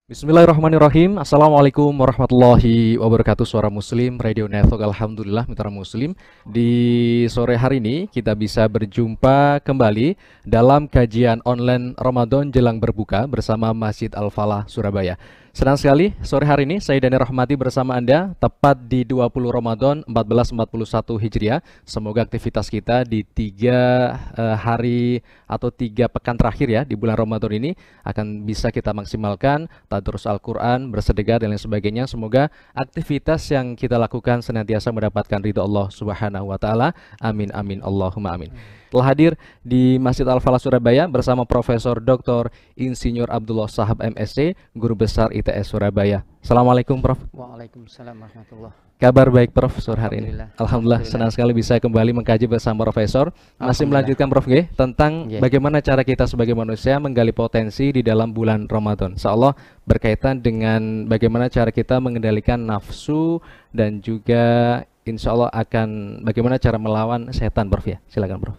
Bismillahirrahmanirrahim. Assalamualaikum warahmatullahi wabarakatuh. Suara Muslim, Radio Network. Alhamdulillah, mitra Muslim. Di sore hari ini kita bisa berjumpa kembali dalam kajian online Ramadan jelang berbuka bersama Masjid Al-Falah Surabaya. Senang sekali sore hari ini saya Dani Rahmati bersama Anda tepat di 20 Ramadan 1441 Hijriah. Semoga aktivitas kita di 3 hari atau 3 pekan terakhir ya di bulan Ramadan ini akan bisa kita maksimalkan tadarus Al-Quran, bersedekah dan lain sebagainya. Semoga aktivitas yang kita lakukan senantiasa mendapatkan ridho Allah Subhanahu wa taala. Amin amin Allahumma amin. Telah hadir di Masjid Al-Falah Surabaya bersama Profesor Dr. Insinyur Abdullah Shahab MSc, Guru Besar ITS Surabaya. Assalamualaikum Prof. Waalaikumsalam warahmatullahi. Kabar baik Prof sore hari ini. Alhamdulillah. Alhamdulillah. Senang sekali bisa kembali mengkaji bersama Profesor. Masih melanjutkan Prof G tentang bagaimana cara kita sebagai manusia menggali potensi di dalam bulan Ramadan. Insyaallah berkaitan dengan bagaimana cara kita mengendalikan nafsu dan juga insyaallah akan bagaimana cara melawan setan Prof ya. Silakan Prof.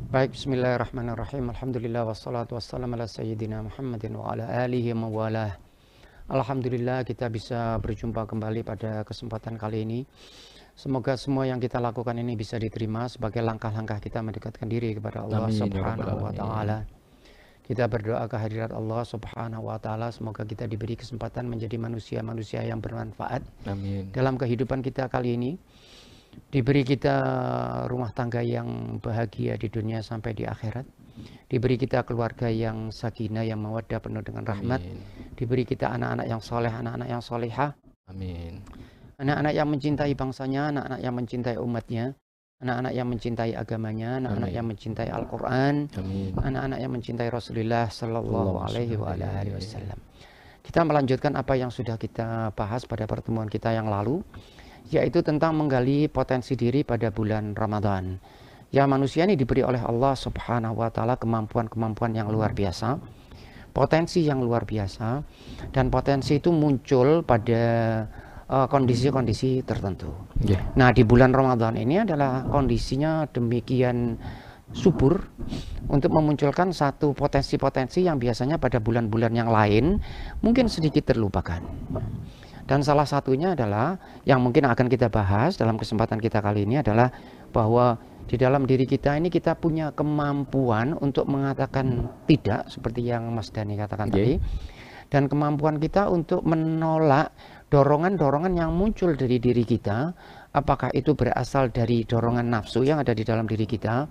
Baik, bismillahirrahmanirrahim. Alhamdulillah wassalatu wassalamu ala sayyidina Muhammadin wa ala alihi wa mawalah. Alhamdulillah kita bisa berjumpa kembali pada kesempatan kali ini. Semoga semua yang kita lakukan ini bisa diterima sebagai langkah-langkah kita mendekatkan diri kepada Allah Subhanahu wa taala. Kita berdoa kehadirat Allah Subhanahu wa taala, semoga kita diberi kesempatan menjadi manusia-manusia yang bermanfaat. Amin. Dalam kehidupan kita kali ini, diberi kita rumah tangga yang bahagia di dunia sampai di akhirat, diberi kita keluarga yang sakinah, yang mawaddah, penuh dengan rahmat. Amin. Diberi kita anak-anak yang soleh, anak-anak yang solehah. Amin. Anak-anak yang mencintai bangsanya, anak-anak yang mencintai umatnya, anak-anak yang mencintai agamanya, anak-anak yang mencintai Al-Quran, anak-anak yang mencintai Rasulullah Sallallahu Alaihi Wasallam. Kita melanjutkan apa yang sudah kita bahas pada pertemuan kita yang lalu, yaitu tentang menggali potensi diri pada bulan Ramadan. Ya, manusia ini diberi oleh Allah Subhanahu wa taala kemampuan-kemampuan yang luar biasa, potensi yang luar biasa, dan potensi itu muncul pada kondisi-kondisi tertentu. Nah, di bulan Ramadan ini adalah kondisinya demikian subur untuk memunculkan satu potensi-potensi yang biasanya pada bulan-bulan yang lain mungkin sedikit terlupakan. Dan salah satunya adalah yang mungkin akan kita bahas dalam kesempatan kita kali ini adalah bahwa di dalam diri kita ini kita punya kemampuan untuk mengatakan tidak, seperti yang Mas Dani katakan tadi, dan kemampuan kita untuk menolak dorongan-dorongan yang muncul dari diri kita, apakah itu berasal dari dorongan nafsu yang ada di dalam diri kita,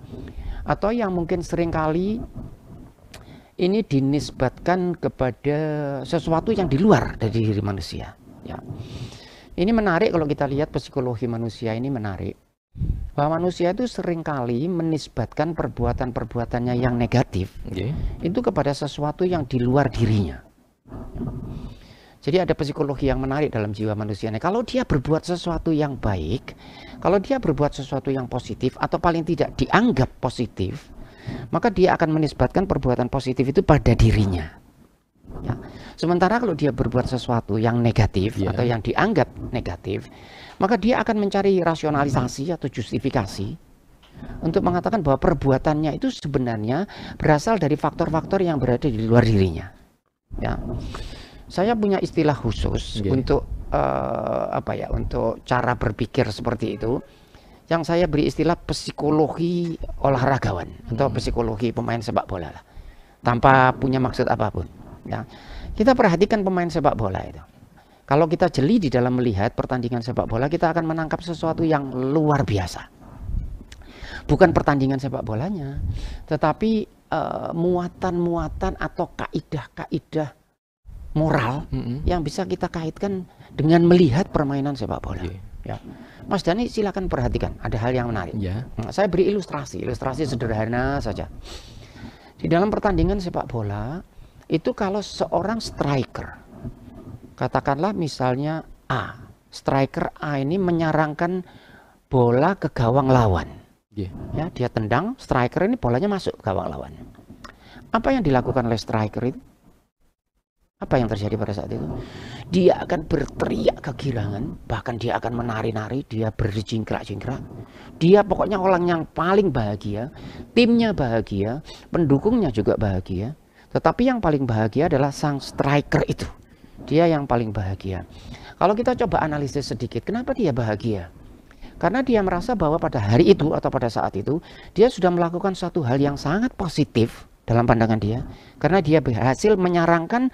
atau yang mungkin seringkali ini dinisbatkan kepada sesuatu yang di luar dari diri manusia. Ya. Ini menarik kalau kita lihat psikologi manusia, ini menarik bahwa manusia itu seringkali menisbatkan perbuatan-perbuatannya yang negatif itu kepada sesuatu yang di luar dirinya. Jadi ada psikologi yang menarik dalam jiwa manusia. Kalau dia berbuat sesuatu yang baik, kalau dia berbuat sesuatu yang positif atau paling tidak dianggap positif, maka dia akan menisbatkan perbuatan positif itu pada dirinya. Ya. Sementara kalau dia berbuat sesuatu yang negatif atau yang dianggap negatif, maka dia akan mencari rasionalisasi atau justifikasi untuk mengatakan bahwa perbuatannya itu sebenarnya berasal dari faktor-faktor yang berada di luar dirinya. Ya. Saya punya istilah khusus untuk untuk cara berpikir seperti itu, yang saya beri istilah psikologi olahragawan atau psikologi pemain sepak bola lah, tanpa punya maksud apapun. Ya. Kita perhatikan pemain sepak bola itu. Kalau kita jeli di dalam melihat pertandingan sepak bola, kita akan menangkap sesuatu yang luar biasa. Bukan pertandingan sepak bolanya, tetapi muatan-muatan atau kaidah-kaidah moral yang bisa kita kaitkan dengan melihat permainan sepak bola. Ya. Mas Dani silakan perhatikan, ada hal yang menarik. Saya beri ilustrasi sederhana saja. Di dalam pertandingan sepak bola, itu kalau seorang striker, katakanlah misalnya A, striker A ini menyarangkan bola ke gawang lawan. Ya, dia tendang, striker ini bolanya masuk ke gawang lawan. Apa yang dilakukan oleh striker itu? Apa yang terjadi pada saat itu? Dia akan berteriak kegirangan, bahkan dia akan menari-nari, dia berjingkrak-jingkrak. Dia pokoknya orang yang paling bahagia, timnya bahagia, pendukungnya juga bahagia. Tetapi yang paling bahagia adalah sang striker itu. Dia yang paling bahagia. Kalau kita coba analisis sedikit, kenapa dia bahagia? Karena dia merasa bahwa pada hari itu atau pada saat itu, dia sudah melakukan suatu hal yang sangat positif dalam pandangan dia. Karena dia berhasil menyarangkan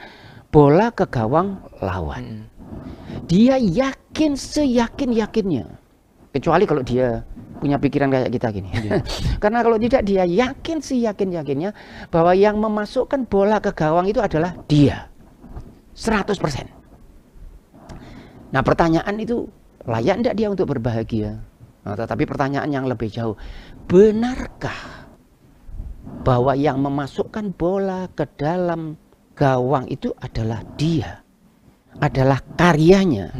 bola ke gawang lawan. Dia yakin seyakin-yakinnya. Kecuali kalau dia punya pikiran kayak kita gini. Karena kalau tidak, dia yakin seyakin-yakinnya bahwa yang memasukkan bola ke gawang itu adalah dia. 100%. Nah, pertanyaan itu layak enggak dia untuk berbahagia? Nah, tetapi pertanyaan yang lebih jauh, benarkah bahwa yang memasukkan bola ke dalam gawang itu adalah dia? Adalah karyanya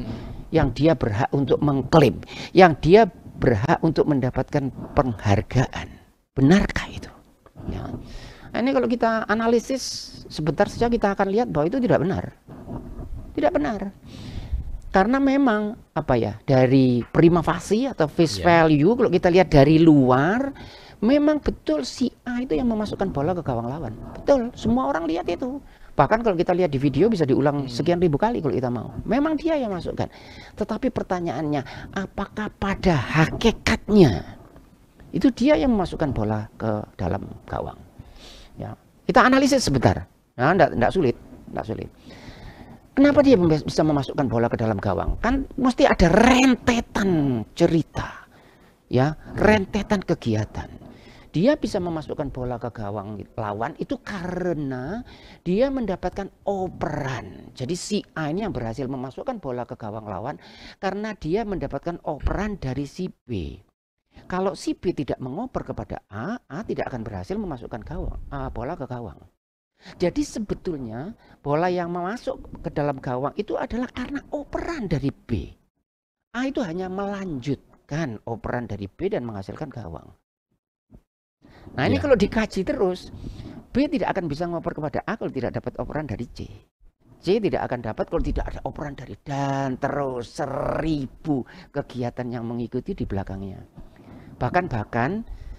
yang dia berhak untuk mengklaim, yang dia berhak untuk mendapatkan penghargaan. Benarkah itu? Ya. Nah, ini kalau kita analisis sebentar saja kita akan lihat bahwa itu tidak benar. Tidak benar. Karena memang dari prima facie atau face value, kalau kita lihat dari luar, memang betul si A itu yang memasukkan bola ke gawang lawan. Betul, semua orang lihat itu. Bahkan kalau kita lihat di video bisa diulang sekian ribu kali kalau kita mau. Memang dia yang masukkan. Tetapi pertanyaannya, apakah pada hakikatnya itu dia yang memasukkan bola ke dalam gawang? Ya, kita analisis sebentar. Nah, enggak sulit. Kenapa dia bisa memasukkan bola ke dalam gawang? Kan mesti ada rentetan cerita, ya, rentetan kegiatan. Dia bisa memasukkan bola ke gawang lawan itu karena dia mendapatkan operan. Jadi si A ini yang berhasil memasukkan bola ke gawang lawan karena dia mendapatkan operan dari si B. Kalau si B tidak mengoper kepada A tidak akan berhasil memasukkan bola ke gawang. Jadi sebetulnya bola yang masuk ke dalam gawang itu adalah karena operan dari B. A itu hanya melanjutkan operan dari B dan menghasilkan gawang. Nah, ini kalau dikaji terus, B tidak akan bisa ngoper kepada A kalau tidak dapat operan dari C. C tidak akan dapat kalau tidak ada operan dari, dan terus 1000 kegiatan yang mengikuti di belakangnya. Bahkan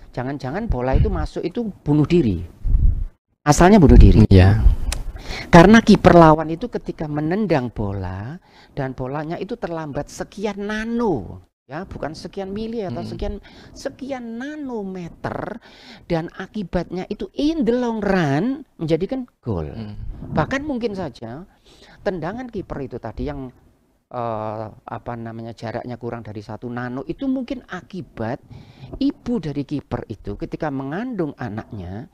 jangan-jangan bola itu masuk itu bunuh diri. Asalnya bunuh diri. Ya. Karena kiper lawan itu ketika menendang bola dan bolanya itu terlambat sekian nano, ya, bukan sekian mili atau sekian nanometer, dan akibatnya itu in the long run menjadikan gol. Bahkan mungkin saja tendangan kiper itu tadi yang jaraknya kurang dari 1 nano itu mungkin akibat ibu dari kiper itu ketika mengandung anaknya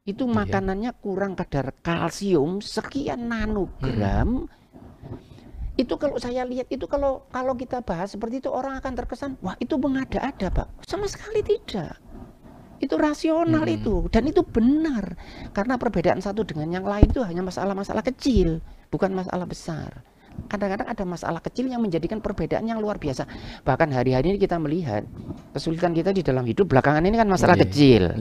itu makanannya kurang kadar kalsium sekian nanogram. Itu kalau saya lihat itu kalau kita bahas seperti itu orang akan terkesan, wah itu mengada-ada Pak. Sama sekali tidak. Itu rasional itu, dan itu benar. Karena perbedaan satu dengan yang lain itu hanya masalah-masalah kecil, bukan masalah besar. Kadang-kadang ada masalah kecil yang menjadikan perbedaan yang luar biasa. Bahkan hari-hari ini kita melihat kesulitan kita di dalam hidup belakangan ini kan masalah kecil.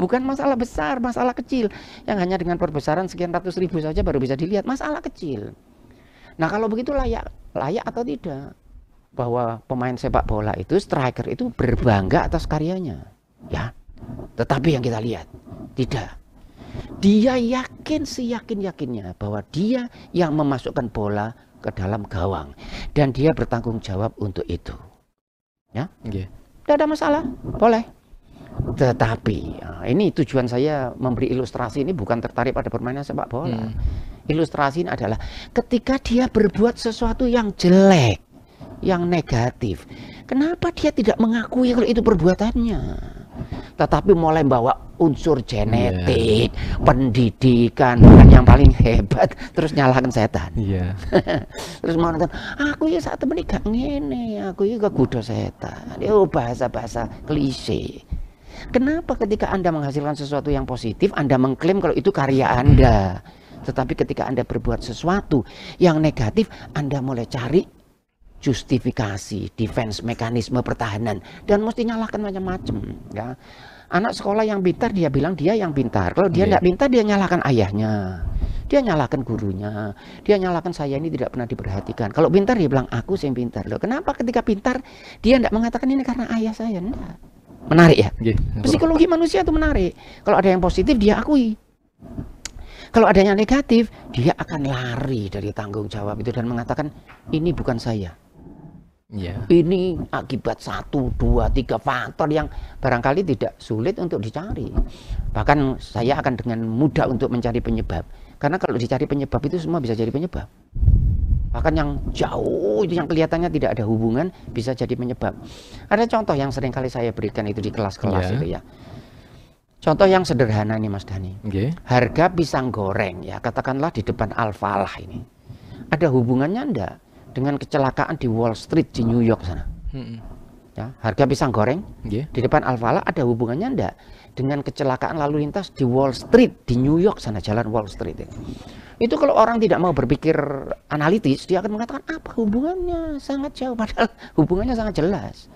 Bukan masalah besar, masalah kecil yang hanya dengan perbesaran sekian ratus ribu saja baru bisa dilihat, masalah kecil. Nah, kalau begitu layak atau tidak bahwa pemain sepak bola itu, striker itu berbangga atas karyanya, ya. Tetapi yang kita lihat tidak. Dia yakin seyakin-yakinnya bahwa dia yang memasukkan bola ke dalam gawang dan dia bertanggung jawab untuk itu. Ya, tidak ada masalah, boleh. Tetapi ini tujuan saya memberi ilustrasi ini bukan tertarik pada permainan sepak bola. Ilustrasi ini adalah ketika dia berbuat sesuatu yang jelek, yang negatif, kenapa dia tidak mengakui kalau itu perbuatannya? Tetapi mulai bawa unsur genetik, pendidikan, dan yang paling hebat terus nyalakan setan. Terus mau nonton, aku ya saat temen gak ngene, aku ya kegoda setan. Itu bahasa-bahasa klise. Kenapa ketika Anda menghasilkan sesuatu yang positif, Anda mengklaim kalau itu karya Anda? Tetapi ketika Anda berbuat sesuatu yang negatif, Anda mulai cari justifikasi, defense, mekanisme pertahanan, dan mesti nyalahkan macam-macam, ya. Anak sekolah yang pintar dia bilang dia yang pintar. Kalau dia tidak pintar dia nyalahkan ayahnya, dia nyalahkan gurunya, dia nyalahkan saya ini tidak pernah diperhatikan. Kalau pintar dia bilang aku yang pintar. Loh, kenapa ketika pintar dia tidak mengatakan ini karena ayah saya? Enggak. Menarik ya? Psikologi manusia itu menarik. Kalau ada yang positif dia akui. Kalau ada yang negatif, dia akan lari dari tanggung jawab itu dan mengatakan, ini bukan saya. Ini akibat 1, 2, 3 faktor yang barangkali tidak sulit untuk dicari. Bahkan saya akan dengan mudah untuk mencari penyebab. Karena kalau dicari penyebab itu semua bisa jadi penyebab. Bahkan yang jauh itu yang kelihatannya tidak ada hubungan bisa jadi penyebab. Ada contoh yang sering kali saya berikan itu di kelas-kelas itu ya. Contoh yang sederhana nih Mas Dhani. Harga pisang goreng ya, katakanlah di depan Al-Falah ini. Ada hubungannya enggak dengan kecelakaan di Wall Street di New York sana? Ya, harga pisang goreng di depan Al-Falah ada hubungannya enggak dengan kecelakaan lalu lintas di Wall Street di New York sana, jalan Wall Street itu? Itu kalau orang tidak mau berpikir analitis, dia akan mengatakan apa hubungannya, sangat jauh, padahal hubungannya sangat jelas.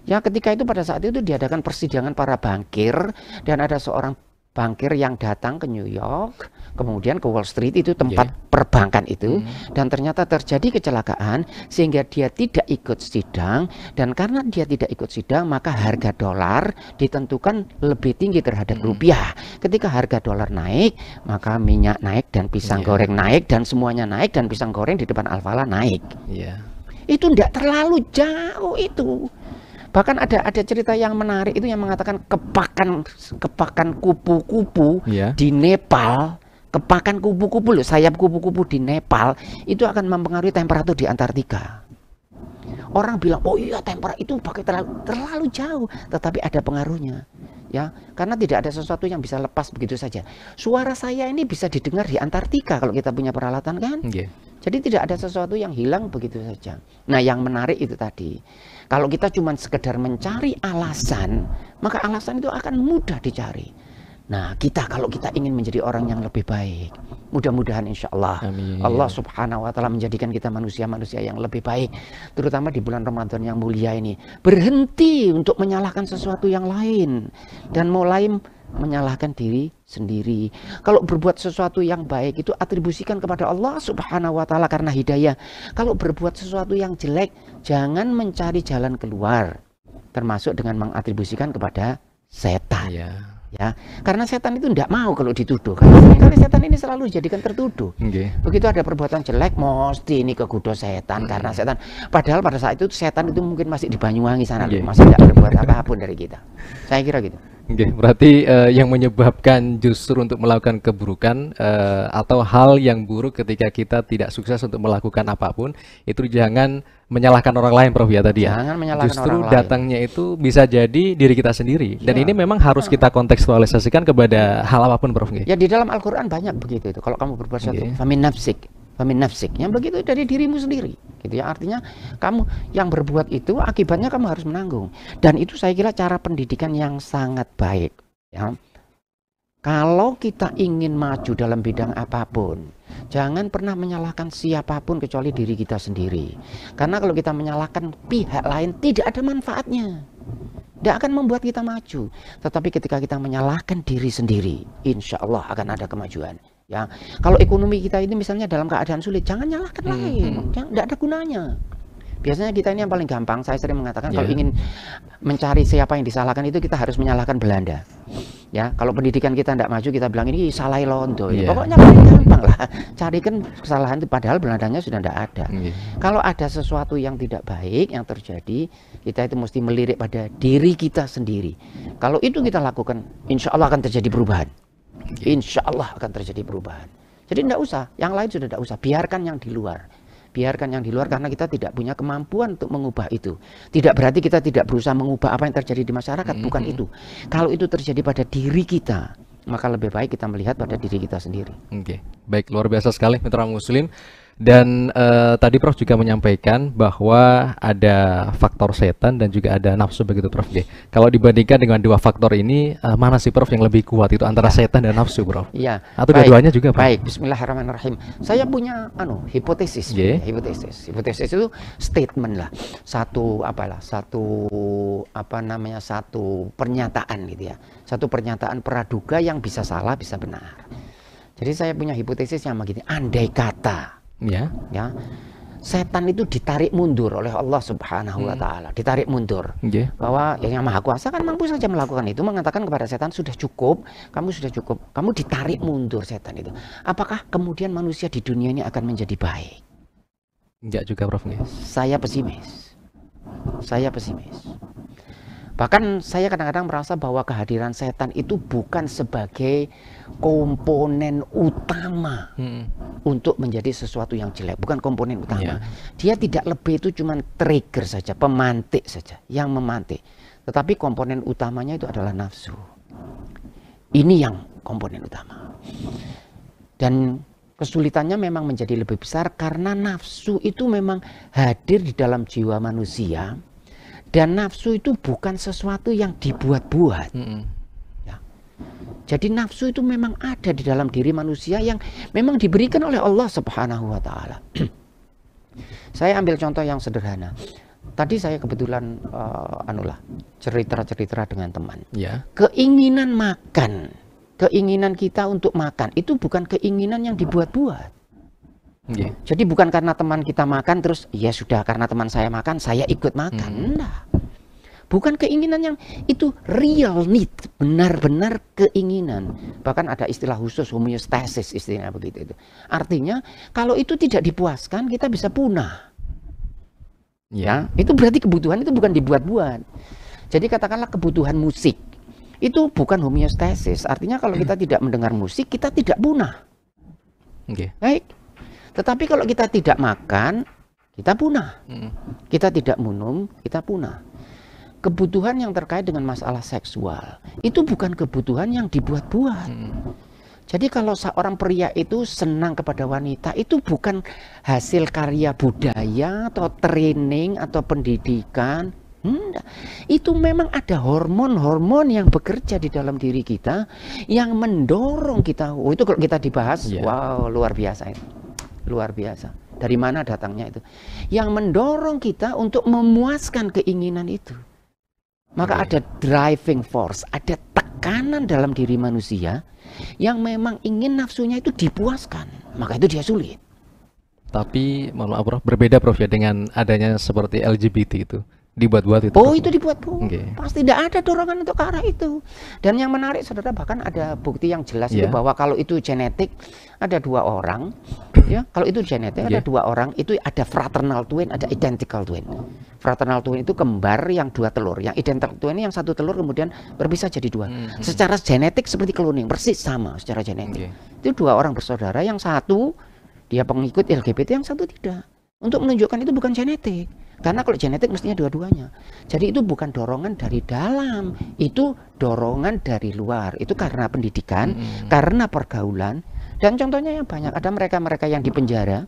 Ya, ketika itu pada saat itu diadakan persidangan para bankir dan ada seorang bankir yang datang ke New York, kemudian ke Wall Street, itu tempat perbankan itu, dan ternyata terjadi kecelakaan sehingga dia tidak ikut sidang, dan karena dia tidak ikut sidang maka harga dolar ditentukan lebih tinggi terhadap rupiah. Ketika harga dolar naik, maka minyak naik dan pisang goreng naik dan semuanya naik dan pisang goreng di depan Al-Falah naik. Itu tidak terlalu jauh itu. Bahkan ada cerita yang menarik itu yang mengatakan kepakan kupu-kupu di Nepal, kepakan kupu-kupu loh, sayap kupu-kupu di Nepal itu akan mempengaruhi temperatur di Antartika. Orang bilang, oh iya temperatur itu pakai terlalu jauh, tetapi ada pengaruhnya. Ya, karena tidak ada sesuatu yang bisa lepas begitu saja. Suara saya ini bisa didengar di Antartika kalau kita punya peralatan kan? Jadi tidak ada sesuatu yang hilang begitu saja. Nah, yang menarik itu tadi. Kalau kita cuma sekedar mencari alasan, maka alasan itu akan mudah dicari. Nah, kalau kita ingin menjadi orang yang lebih baik, mudah-mudahan insya Allah Allah subhanahu wa ta'ala menjadikan kita manusia-manusia yang lebih baik, terutama di bulan Ramadan yang mulia ini. Berhenti untuk menyalahkan sesuatu yang lain dan mulai menyalahkan diri sendiri. Kalau berbuat sesuatu yang baik itu atribusikan kepada Allah subhanahu wa ta'ala karena hidayah. Kalau berbuat sesuatu yang jelek, jangan mencari jalan keluar, termasuk dengan mengatribusikan kepada setan. Ya, karena setan itu tidak mau kalau dituduh. Karena setan ini selalu dijadikan tertuduh. Begitu ada perbuatan jelek, mesti ini kegoda setan karena setan. Padahal pada saat itu setan itu mungkin masih di Banyuwangi sana, masih tidak berbuat apapun dari kita. Saya kira gitu. Berarti yang menyebabkan justru untuk melakukan keburukan atau hal yang buruk ketika kita tidak sukses untuk melakukan apapun, itu jangan menyalahkan orang lain, Prof, ya tadi ya. Jangan menyalahkan justru orang lain. Datangnya itu bisa jadi diri kita sendiri. Dan ini memang harus kita kontekstualisasikan kepada hal apapun, Prof. Ya, di dalam Al-Quran banyak begitu itu. Kalau kamu berbuat sesuatu, famin nafsik, yang begitu dari dirimu sendiri, gitu ya. Artinya kamu yang berbuat itu akibatnya kamu harus menanggung. Dan itu saya kira cara pendidikan yang sangat baik. Ya, kalau kita ingin maju dalam bidang apapun, jangan pernah menyalahkan siapapun kecuali diri kita sendiri. Karena kalau kita menyalahkan pihak lain tidak ada manfaatnya. Tidak akan membuat kita maju. Tetapi ketika kita menyalahkan diri sendiri, insya Allah akan ada kemajuan. Ya, kalau ekonomi kita ini misalnya dalam keadaan sulit, jangan nyalahkan lain, tidak ada gunanya. Biasanya kita ini yang paling gampang, saya sering mengatakan kalau ingin mencari siapa yang disalahkan itu kita harus menyalahkan Belanda. Ya, kalau pendidikan kita tidak maju, kita bilang ini salah londo. Pokoknya paling gampang lah, carikan kesalahan itu padahal Belandanya sudah tidak ada. Kalau ada sesuatu yang tidak baik yang terjadi, kita itu mesti melirik pada diri kita sendiri. Kalau itu kita lakukan, insya Allah akan terjadi perubahan. Insya Allah akan terjadi perubahan. Jadi tidak usah, yang lain sudah tidak usah, biarkan yang di luar. Biarkan yang di luar karena kita tidak punya kemampuan untuk mengubah itu. Tidak berarti kita tidak berusaha mengubah apa yang terjadi di masyarakat, bukan itu. Kalau itu terjadi pada diri kita, maka lebih baik kita melihat pada diri kita sendiri. Baik, luar biasa sekali mitra muslim. Dan tadi Prof juga menyampaikan bahwa ada faktor setan dan juga ada nafsu begitu, Prof. Kalau dibandingkan dengan dua faktor ini, mana sih, Prof, yang lebih kuat itu antara setan dan nafsu, Prof? Iya. Atau dua-duanya juga, Prof? Baik, bismillahirrahmanirrahim. Saya punya hipotesis. Hipotesis itu statement lah. Satu pernyataan gitu ya. Satu pernyataan praduga yang bisa salah, bisa benar. Jadi saya punya hipotesis yang begini, andai kata setan itu ditarik mundur oleh Allah Subhanahu wa taala, ditarik mundur. Bahwa yang Maha Kuasa kan mampu saja melakukan itu, mengatakan kepada setan sudah cukup, kamu sudah cukup, kamu ditarik mundur setan itu. Apakah kemudian manusia di dunia ini akan menjadi baik? Enggak juga, Prof. Saya pesimis. Saya pesimis. Bahkan saya kadang-kadang merasa bahwa kehadiran setan itu bukan sebagai komponen utama untuk menjadi sesuatu yang jelek. Bukan komponen utama. Dia tidak lebih, itu cuma trigger saja, pemantik saja, yang memantik. Tetapi komponen utamanya itu adalah nafsu. Ini yang komponen utama. Dan kesulitannya memang menjadi lebih besar karena nafsu itu memang hadir di dalam jiwa manusia. Dan nafsu itu bukan sesuatu yang dibuat-buat. Ya. Jadi nafsu itu memang ada di dalam diri manusia yang memang diberikan oleh Allah Subhanahu wa taala. Saya ambil contoh yang sederhana. Tadi saya kebetulan cerita-cerita dengan teman. Keinginan makan, keinginan kita untuk makan itu bukan keinginan yang dibuat-buat. Jadi bukan karena teman kita makan terus ya sudah, karena teman saya makan saya ikut makan. Enggak. Bukan keinginan yang itu real need, benar-benar keinginan. Bahkan ada istilah khusus homeostasis, istilahnya begitu itu. Artinya kalau itu tidak dipuaskan kita bisa punah. Ya, itu berarti kebutuhan itu bukan dibuat-buat. Jadi katakanlah kebutuhan musik itu bukan homeostasis. Artinya kalau kita tidak mendengar musik kita tidak punah. Baik. Tetapi kalau kita tidak makan, kita punah. Kita tidak minum, kita punah. Kebutuhan yang terkait dengan masalah seksual, itu bukan kebutuhan yang dibuat-buat. Jadi kalau seorang pria itu senang kepada wanita, itu bukan hasil karya budaya atau training atau pendidikan. Enggak. Itu memang ada hormon-hormon yang bekerja di dalam diri kita, yang mendorong kita. Oh, itu kalau kita dibahas, wow, luar biasa itu. Luar biasa. Dari mana datangnya itu? Yang mendorong kita untuk memuaskan keinginan itu. Maka ada driving force, ada tekanan dalam diri manusia yang memang ingin nafsunya itu dipuaskan. Maka itu dia sulit. Tapi maaf Prof, berbeda Prof ya dengan adanya seperti LGBT itu. Dibuat-buat itu. Oh, itu dibuat-buat. Pasti tidak ada dorongan untuk ke arah itu. Dan yang menarik saudara, bahkan ada bukti yang jelas itu bahwa kalau itu genetik, ada dua orang, ya, kalau itu genetik ada dua orang, itu ada fraternal twin, ada identical twin. Fraternal twin itu kembar yang dua telur, yang identical twin yang satu telur kemudian berpisah jadi dua. Secara genetik seperti cloning, persis sama secara genetik. Itu dua orang bersaudara, yang satu dia pengikut LGBT, yang satu tidak. Untuk menunjukkan itu bukan genetik. Karena kalau genetik mestinya dua-duanya. Jadi itu bukan dorongan dari dalam, itu dorongan dari luar. Itu karena pendidikan, karena pergaulan. Dan contohnya yang banyak, ada mereka-mereka yang di penjara,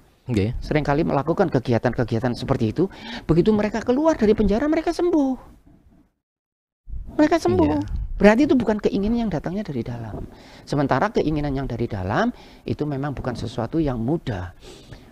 seringkali melakukan kegiatan-kegiatan seperti itu. Begitu mereka keluar dari penjara, mereka sembuh. Mereka sembuh. Berarti itu bukan keinginan yang datangnya dari dalam. Sementara keinginan yang dari dalam itu memang bukan sesuatu yang mudah.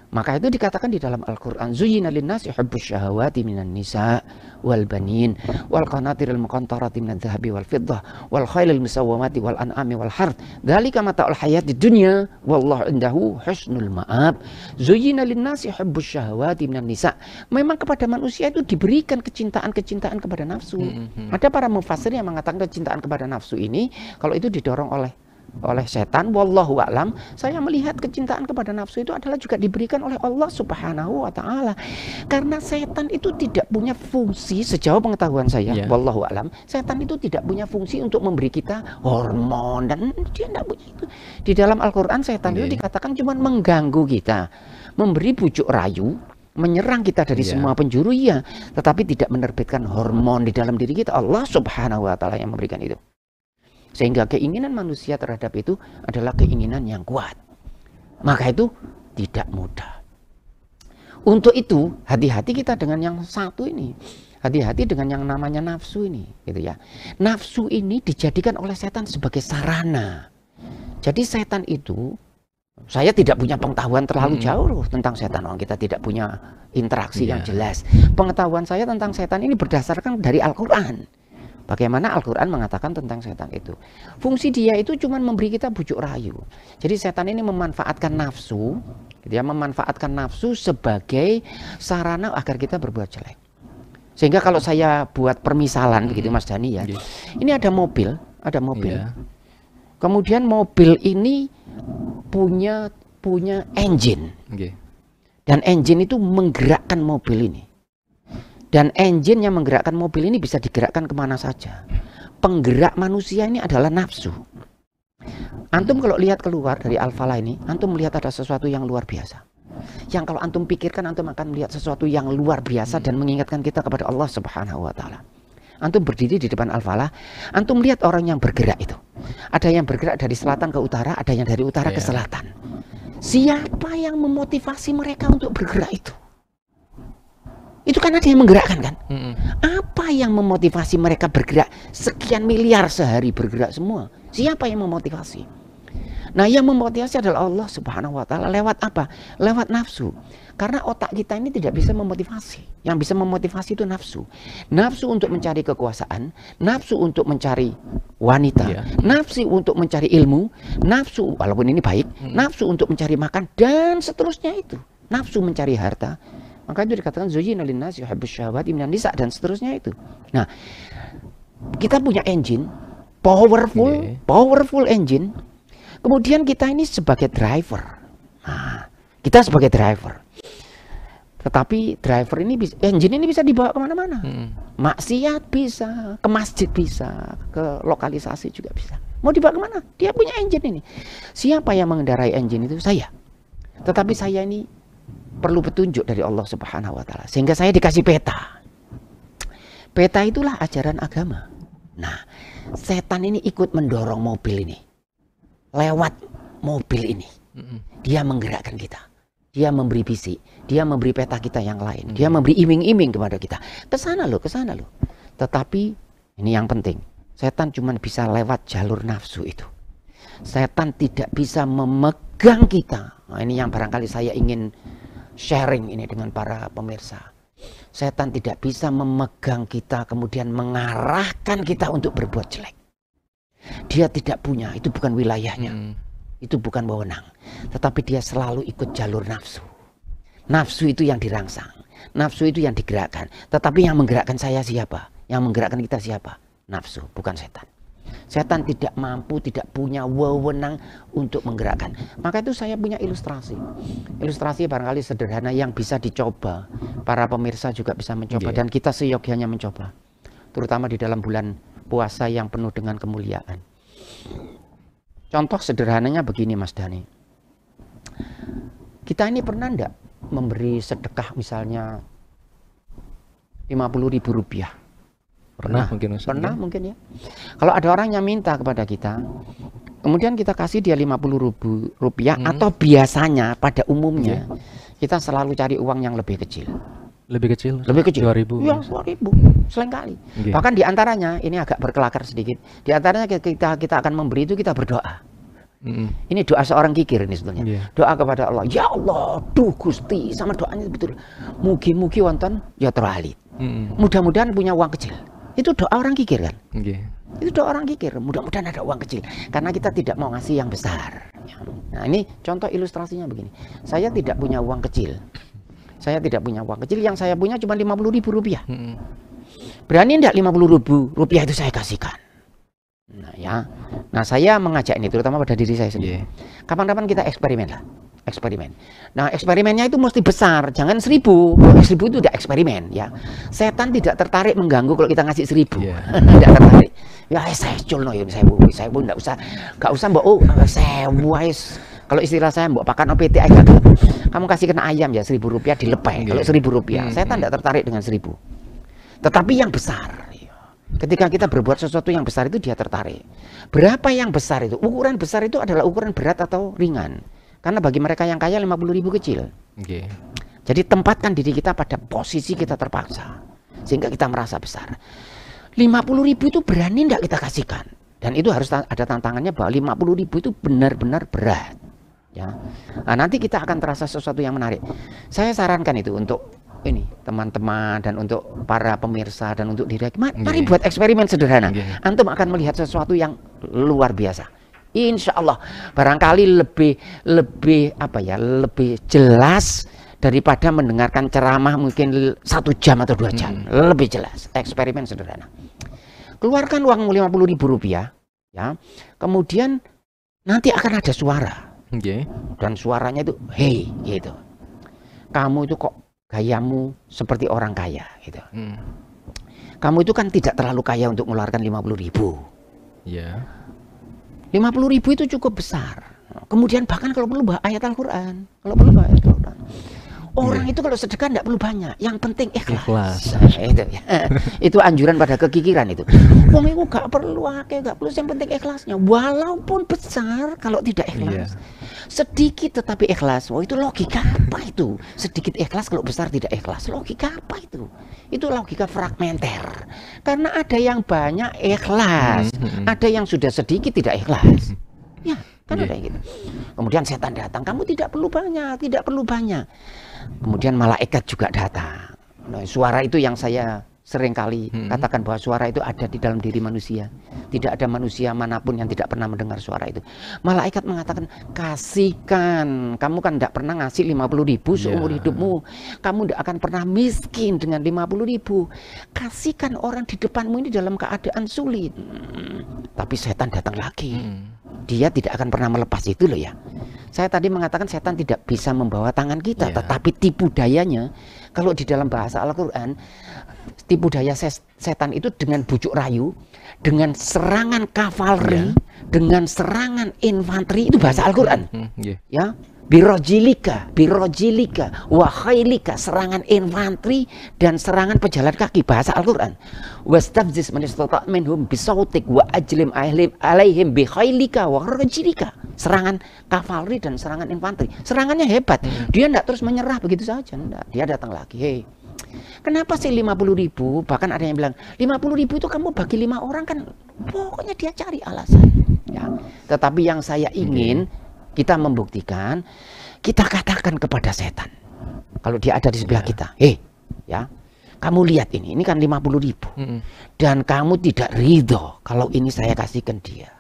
Maka itu dikatakan di dalam Al-Quran, Zuyyina linnasi hubbus syahawati minan nisa wal banin wal qanatiril muqantarati minadh dhahabi wal fiddah wal khailil musawwamati wal an'ami wal harth dzalika mata'ul hayatid dunya wallahu indahu husnul ma'ab. Zuyyina linnasi hubbus syahawati minan nisa. Memang kepada manusia itu diberikan kecintaan-kecintaan kepada nafsu. Ada para mufassir yang mengatakan kecintaan kepada nafsu ini kalau itu didorong oleh setan, wallahu a'lam, saya melihat kecintaan kepada nafsu itu adalah juga diberikan oleh Allah Subhanahu wa taala. Karena setan itu tidak punya fungsi, sejauh pengetahuan saya, wallahu a'lam, setan itu tidak punya fungsi untuk memberi kita hormon, dan dia tidak punya itu. Di dalam Al-Qur'an setan itu dikatakan cuma mengganggu kita, memberi bujuk rayu, menyerang kita dari semua penjuru, tetapi tidak menerbitkan hormon di dalam diri kita. Allah Subhanahu wa taala yang memberikan itu. Sehingga keinginan manusia terhadap itu adalah keinginan yang kuat. Maka itu tidak mudah. Untuk itu, hati-hati kita dengan yang satu ini. Hati-hati dengan yang namanya nafsu ini, gitu ya. Nafsu ini dijadikan oleh setan sebagai sarana. Jadi setan itu, saya tidak punya pengetahuan terlalu jauh tentang setan. Kita tidak punya interaksi yang jelas. Pengetahuan saya tentang setan ini berdasarkan dari Al-Quran. Bagaimana Al-Quran mengatakan tentang setan itu. Fungsi dia itu cuma memberi kita bujuk rayu. Jadi setan ini memanfaatkan nafsu. Dia memanfaatkan nafsu sebagai sarana agar kita berbuat jelek. Sehingga kalau saya buat permisalan begitu Mas Dhani ya. Ini ada mobil. Kemudian mobil ini punya engine. Dan engine itu menggerakkan mobil ini. Dan engine yang menggerakkan mobil ini bisa digerakkan kemana saja. Penggerak manusia ini adalah nafsu. Antum kalau lihat keluar dari Al-Falah ini, antum melihat ada sesuatu yang luar biasa. Yang kalau antum pikirkan, antum akan melihat sesuatu yang luar biasa dan mengingatkan kita kepada Allah Subhanahu wa Ta'ala. Antum berdiri di depan Al-Falah, antum lihat orang yang bergerak itu. Ada yang bergerak dari selatan ke utara, ada yang dari utara ke selatan. Siapa yang memotivasi mereka untuk bergerak itu? Itu kan ada yang menggerakkan kan? Apa yang memotivasi mereka bergerak? Sekian miliar sehari bergerak semua. Siapa yang memotivasi? Nah, yang memotivasi adalah Allah Subhanahu wa Ta'ala. Lewat apa? Lewat nafsu. Karena otak kita ini tidak bisa memotivasi. Yang bisa memotivasi itu nafsu. Nafsu untuk mencari kekuasaan, nafsu untuk mencari wanita, nafsu untuk mencari ilmu, nafsu walaupun ini baik, nafsu untuk mencari makan dan seterusnya itu. Nafsu mencari harta. Maka itu dikatakan zuyyina linnasi hubbus syahawati minan nisa dan seterusnya itu. Nah, kita punya engine powerful engine. Kemudian kita ini sebagai driver. Nah, kita sebagai driver. Tetapi driver ini engine ini bisa dibawa kemana-mana. Maksiat bisa, ke masjid bisa, ke lokalisasi juga bisa. Mau dibawa kemana? Dia punya engine ini. Siapa yang mengendarai engine itu? Saya. Tetapi saya ini perlu petunjuk dari Allah Subhanahu wa Ta'ala. Sehingga saya dikasih peta. Peta itulah ajaran agama. Nah, setan ini ikut mendorong mobil ini. Lewat mobil ini. Dia menggerakkan kita. Dia memberi bisik. Dia memberi peta kita yang lain. Dia memberi iming-iming kepada kita. Kesana loh, kesana loh. Tetapi ini yang penting. Setan cuma bisa lewat jalur nafsu itu. Setan tidak bisa memegang kita. Nah, ini yang barangkali saya ingin sharing ini dengan para pemirsa. Setan tidak bisa memegang kita kemudian mengarahkan kita untuk berbuat jelek. Dia tidak punya, itu bukan wilayahnya. Itu bukan wewenang. Tetapi dia selalu ikut jalur nafsu. Nafsu itu yang dirangsang. Nafsu itu yang digerakkan. Tetapi yang menggerakkan saya siapa? Yang menggerakkan kita siapa? Nafsu, bukan setan. Setan tidak mampu, tidak punya wewenang untuk menggerakkan. Maka itu saya punya ilustrasi. Ilustrasi barangkali sederhana yang bisa dicoba. Para pemirsa juga bisa mencoba. Dan kita seyogyanya mencoba. Terutama di dalam bulan puasa yang penuh dengan kemuliaan. Contoh sederhananya begini Mas Dhani. Kita ini pernah enggak memberi sedekah misalnya 50.000 rupiah? Pernah mungkin ya. Kalau ada orang yang minta kepada kita, kemudian kita kasih dia 50.000 rupiah, atau biasanya pada umumnya kita selalu cari uang yang lebih kecil. Lebih kecil? 2.000. Ya, 2.000 selengkali. Bahkan diantaranya ini agak berkelakar sedikit. Diantaranya kita akan memberi itu kita berdoa. Ini doa seorang kikir ini sebetulnya. Doa kepada Allah. Ya Allah, duh Gusti, sama doanya betul. Mugi-mugi wonten ya terhalit. Mudah-mudahan punya uang kecil. Itu doa orang kikir kan? Itu doa orang kikir. Mudah-mudahan ada uang kecil. Karena kita tidak mau ngasih yang besar. Nah, ini contoh ilustrasinya begini. Saya tidak punya uang kecil. Saya tidak punya uang kecil. Yang saya punya cuma 50.000 rupiah. Berani enggak 50.000 rupiah itu saya kasihkan? Nah ya. Nah, saya mengajak ini terutama pada diri saya sendiri. Kapan-kapan kita eksperimen lah. Eksperimen. Nah, eksperimennya itu mesti besar, jangan 1.000. 1.000 itu udah eksperimen ya. Setan tidak tertarik mengganggu kalau kita ngasih 1.000. Tidak tertarik. Ya saya culno ya saya bu enggak usah mbok saya wis. Kalau istilah saya mbok pakan OPT aja. Kamu kasih kena ayam ya 1.000 rupiah dilepeh. Kalau 1.000 rupiah, setan tidak tertarik dengan 1.000. Tetapi yang besar. Ketika kita berbuat sesuatu yang besar itu dia tertarik. Berapa yang besar itu? Ukuran besar itu adalah ukuran berat atau ringan. Karena bagi mereka yang kaya 50.000 kecil. Jadi tempatkan diri kita pada posisi kita terpaksa. Sehingga kita merasa besar. 50.000 itu berani tidak kita kasihkan. Dan itu harus ada tantangannya bahwa 50.000 itu benar-benar berat. Ya. Nah, nanti kita akan terasa sesuatu yang menarik. Saya sarankan itu untuk ini. teman-teman dan untuk para pemirsa dan untuk diri. Mari buat eksperimen sederhana. Antum akan melihat sesuatu yang luar biasa. Insya Allah barangkali lebih jelas daripada mendengarkan ceramah mungkin 1 jam atau 2 jam. Lebih jelas. Eksperimen sederhana. Keluarkan uang Rp50.000 ya. Kemudian nanti akan ada suara. Dan suaranya itu hey gitu. Kamu itu kok gayamu seperti orang kaya gitu. Kamu itu kan tidak terlalu kaya untuk mengeluarkan 50.000. Ya. 50.000 itu cukup besar. Kemudian bahkan kalau perlu ayat Al-Quran. Kalau perlu ayat Al-Quran. Orang itu kalau sedekah tidak perlu banyak, yang penting ikhlas. Itu, ya. Itu anjuran pada kekikiran itu. Wong itu gak perlu akeh, gak perlu, yang penting ikhlasnya. Walaupun besar kalau tidak ikhlas. Sedikit tetapi ikhlas. Oh, itu logika apa itu? Sedikit ikhlas kalau besar tidak ikhlas. Logika apa itu? Itu logika fragmenter. Karena ada yang banyak ikhlas, ada yang sudah sedikit tidak ikhlas. Ya, kan ada gitu. Kemudian setan datang, kamu tidak perlu banyak, tidak perlu banyak. Kemudian malaikat juga datang. Nah, suara itu yang saya sering kali katakan bahwa suara itu ada di dalam diri manusia. Tidak ada manusia manapun yang tidak pernah mendengar suara itu. Malaikat mengatakan, kasihkan. Kamu kan tidak pernah ngasih 50.000 seumur hidupmu. Kamu tidak akan pernah miskin dengan 50.000. Kasihkan orang di depanmu ini dalam keadaan sulit. Tapi setan datang lagi. Dia tidak akan pernah melepas itu loh ya. Saya tadi mengatakan setan tidak bisa membawa tangan kita, tetapi tipu dayanya, kalau di dalam bahasa Al-Quran, tipu daya setan itu dengan bujuk rayu, dengan serangan kavaleri, dengan serangan infanteri, itu bahasa Al-Quran. Ya, birojilika, wahailika, serangan infanteri dan serangan pejalan kaki, bahasa Al-Quran. Wastafziz man istata' minhum bisautik wa ajlim alaihim bihailika wa rajilika. Serangan kavaleri dan serangan infanteri. Serangannya hebat. Dia tidak terus menyerah begitu saja. Enggak. Dia datang lagi. Hei, kenapa sih 50.000? Bahkan ada yang bilang 50.000 itu kamu bagi 5 orang kan. Pokoknya dia cari alasan. Ya. Tetapi yang saya ingin kita membuktikan, kita katakan kepada setan. Kalau dia ada di sebelah kita, hei, ya, kamu lihat ini kan 50.000. Dan kamu tidak ridho kalau ini saya kasihkan dia.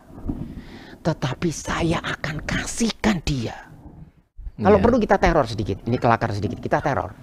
Tetapi saya akan kasihkan dia. Kalau perlu kita teror sedikit, ini kelakar sedikit, kita teror.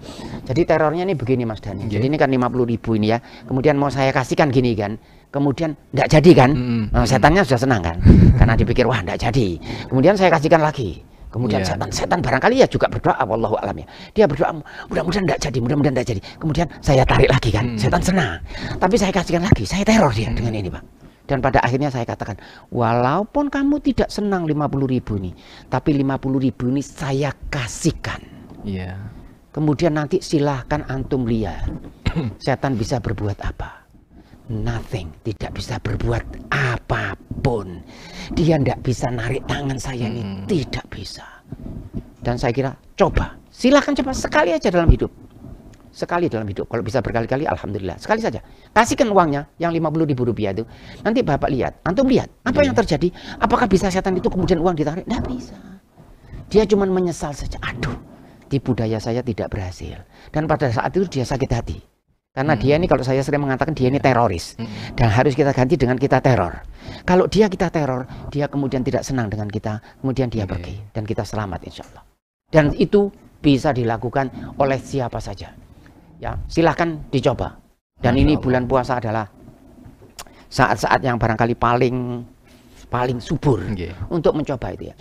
Jadi terornya ini begini Mas Dhani. Jadi ini kan 50.000 ini ya. Kemudian mau saya kasihkan gini kan. Kemudian enggak jadi kan. Setannya sudah senang kan. Karena dipikir wah enggak jadi. Kemudian saya kasihkan lagi. Kemudian setan barangkali ya juga berdoa, wallahu alam ya. Dia berdoa mudah-mudahan enggak jadi, mudah-mudahan enggak jadi. Kemudian saya tarik lagi kan. Setan senang. Tapi saya kasihkan lagi, saya teror dia dengan ini, Pak. Dan pada akhirnya saya katakan, walaupun kamu tidak senang 50.000 ini, tapi 50.000 ini saya kasihkan. Kemudian nanti silahkan antum lihat, setan bisa berbuat apa? Nothing, tidak bisa berbuat apapun. Dia tidak bisa narik tangan saya ini, tidak bisa. Dan saya kira, coba, silahkan coba sekali aja dalam hidup. Sekali dalam hidup, kalau bisa berkali-kali alhamdulillah, sekali saja kasihkan uangnya yang Rp50.000 itu. Nanti Bapak lihat, antum lihat apa yang terjadi. Apakah bisa setan itu kemudian uang ditarik? Tidak bisa. Dia cuma menyesal saja, aduh, tipu daya saya tidak berhasil. Dan pada saat itu dia sakit hati, karena dia ini, kalau saya sering mengatakan dia ini teroris, dan harus kita ganti dengan kita teror. Kalau dia kita teror, dia kemudian tidak senang dengan kita, kemudian dia pergi dan kita selamat insya Allah. Dan itu bisa dilakukan oleh siapa saja. Ya, silahkan dicoba. Dan ini bulan puasa adalah saat-saat yang barangkali paling subur untuk mencoba itu ya.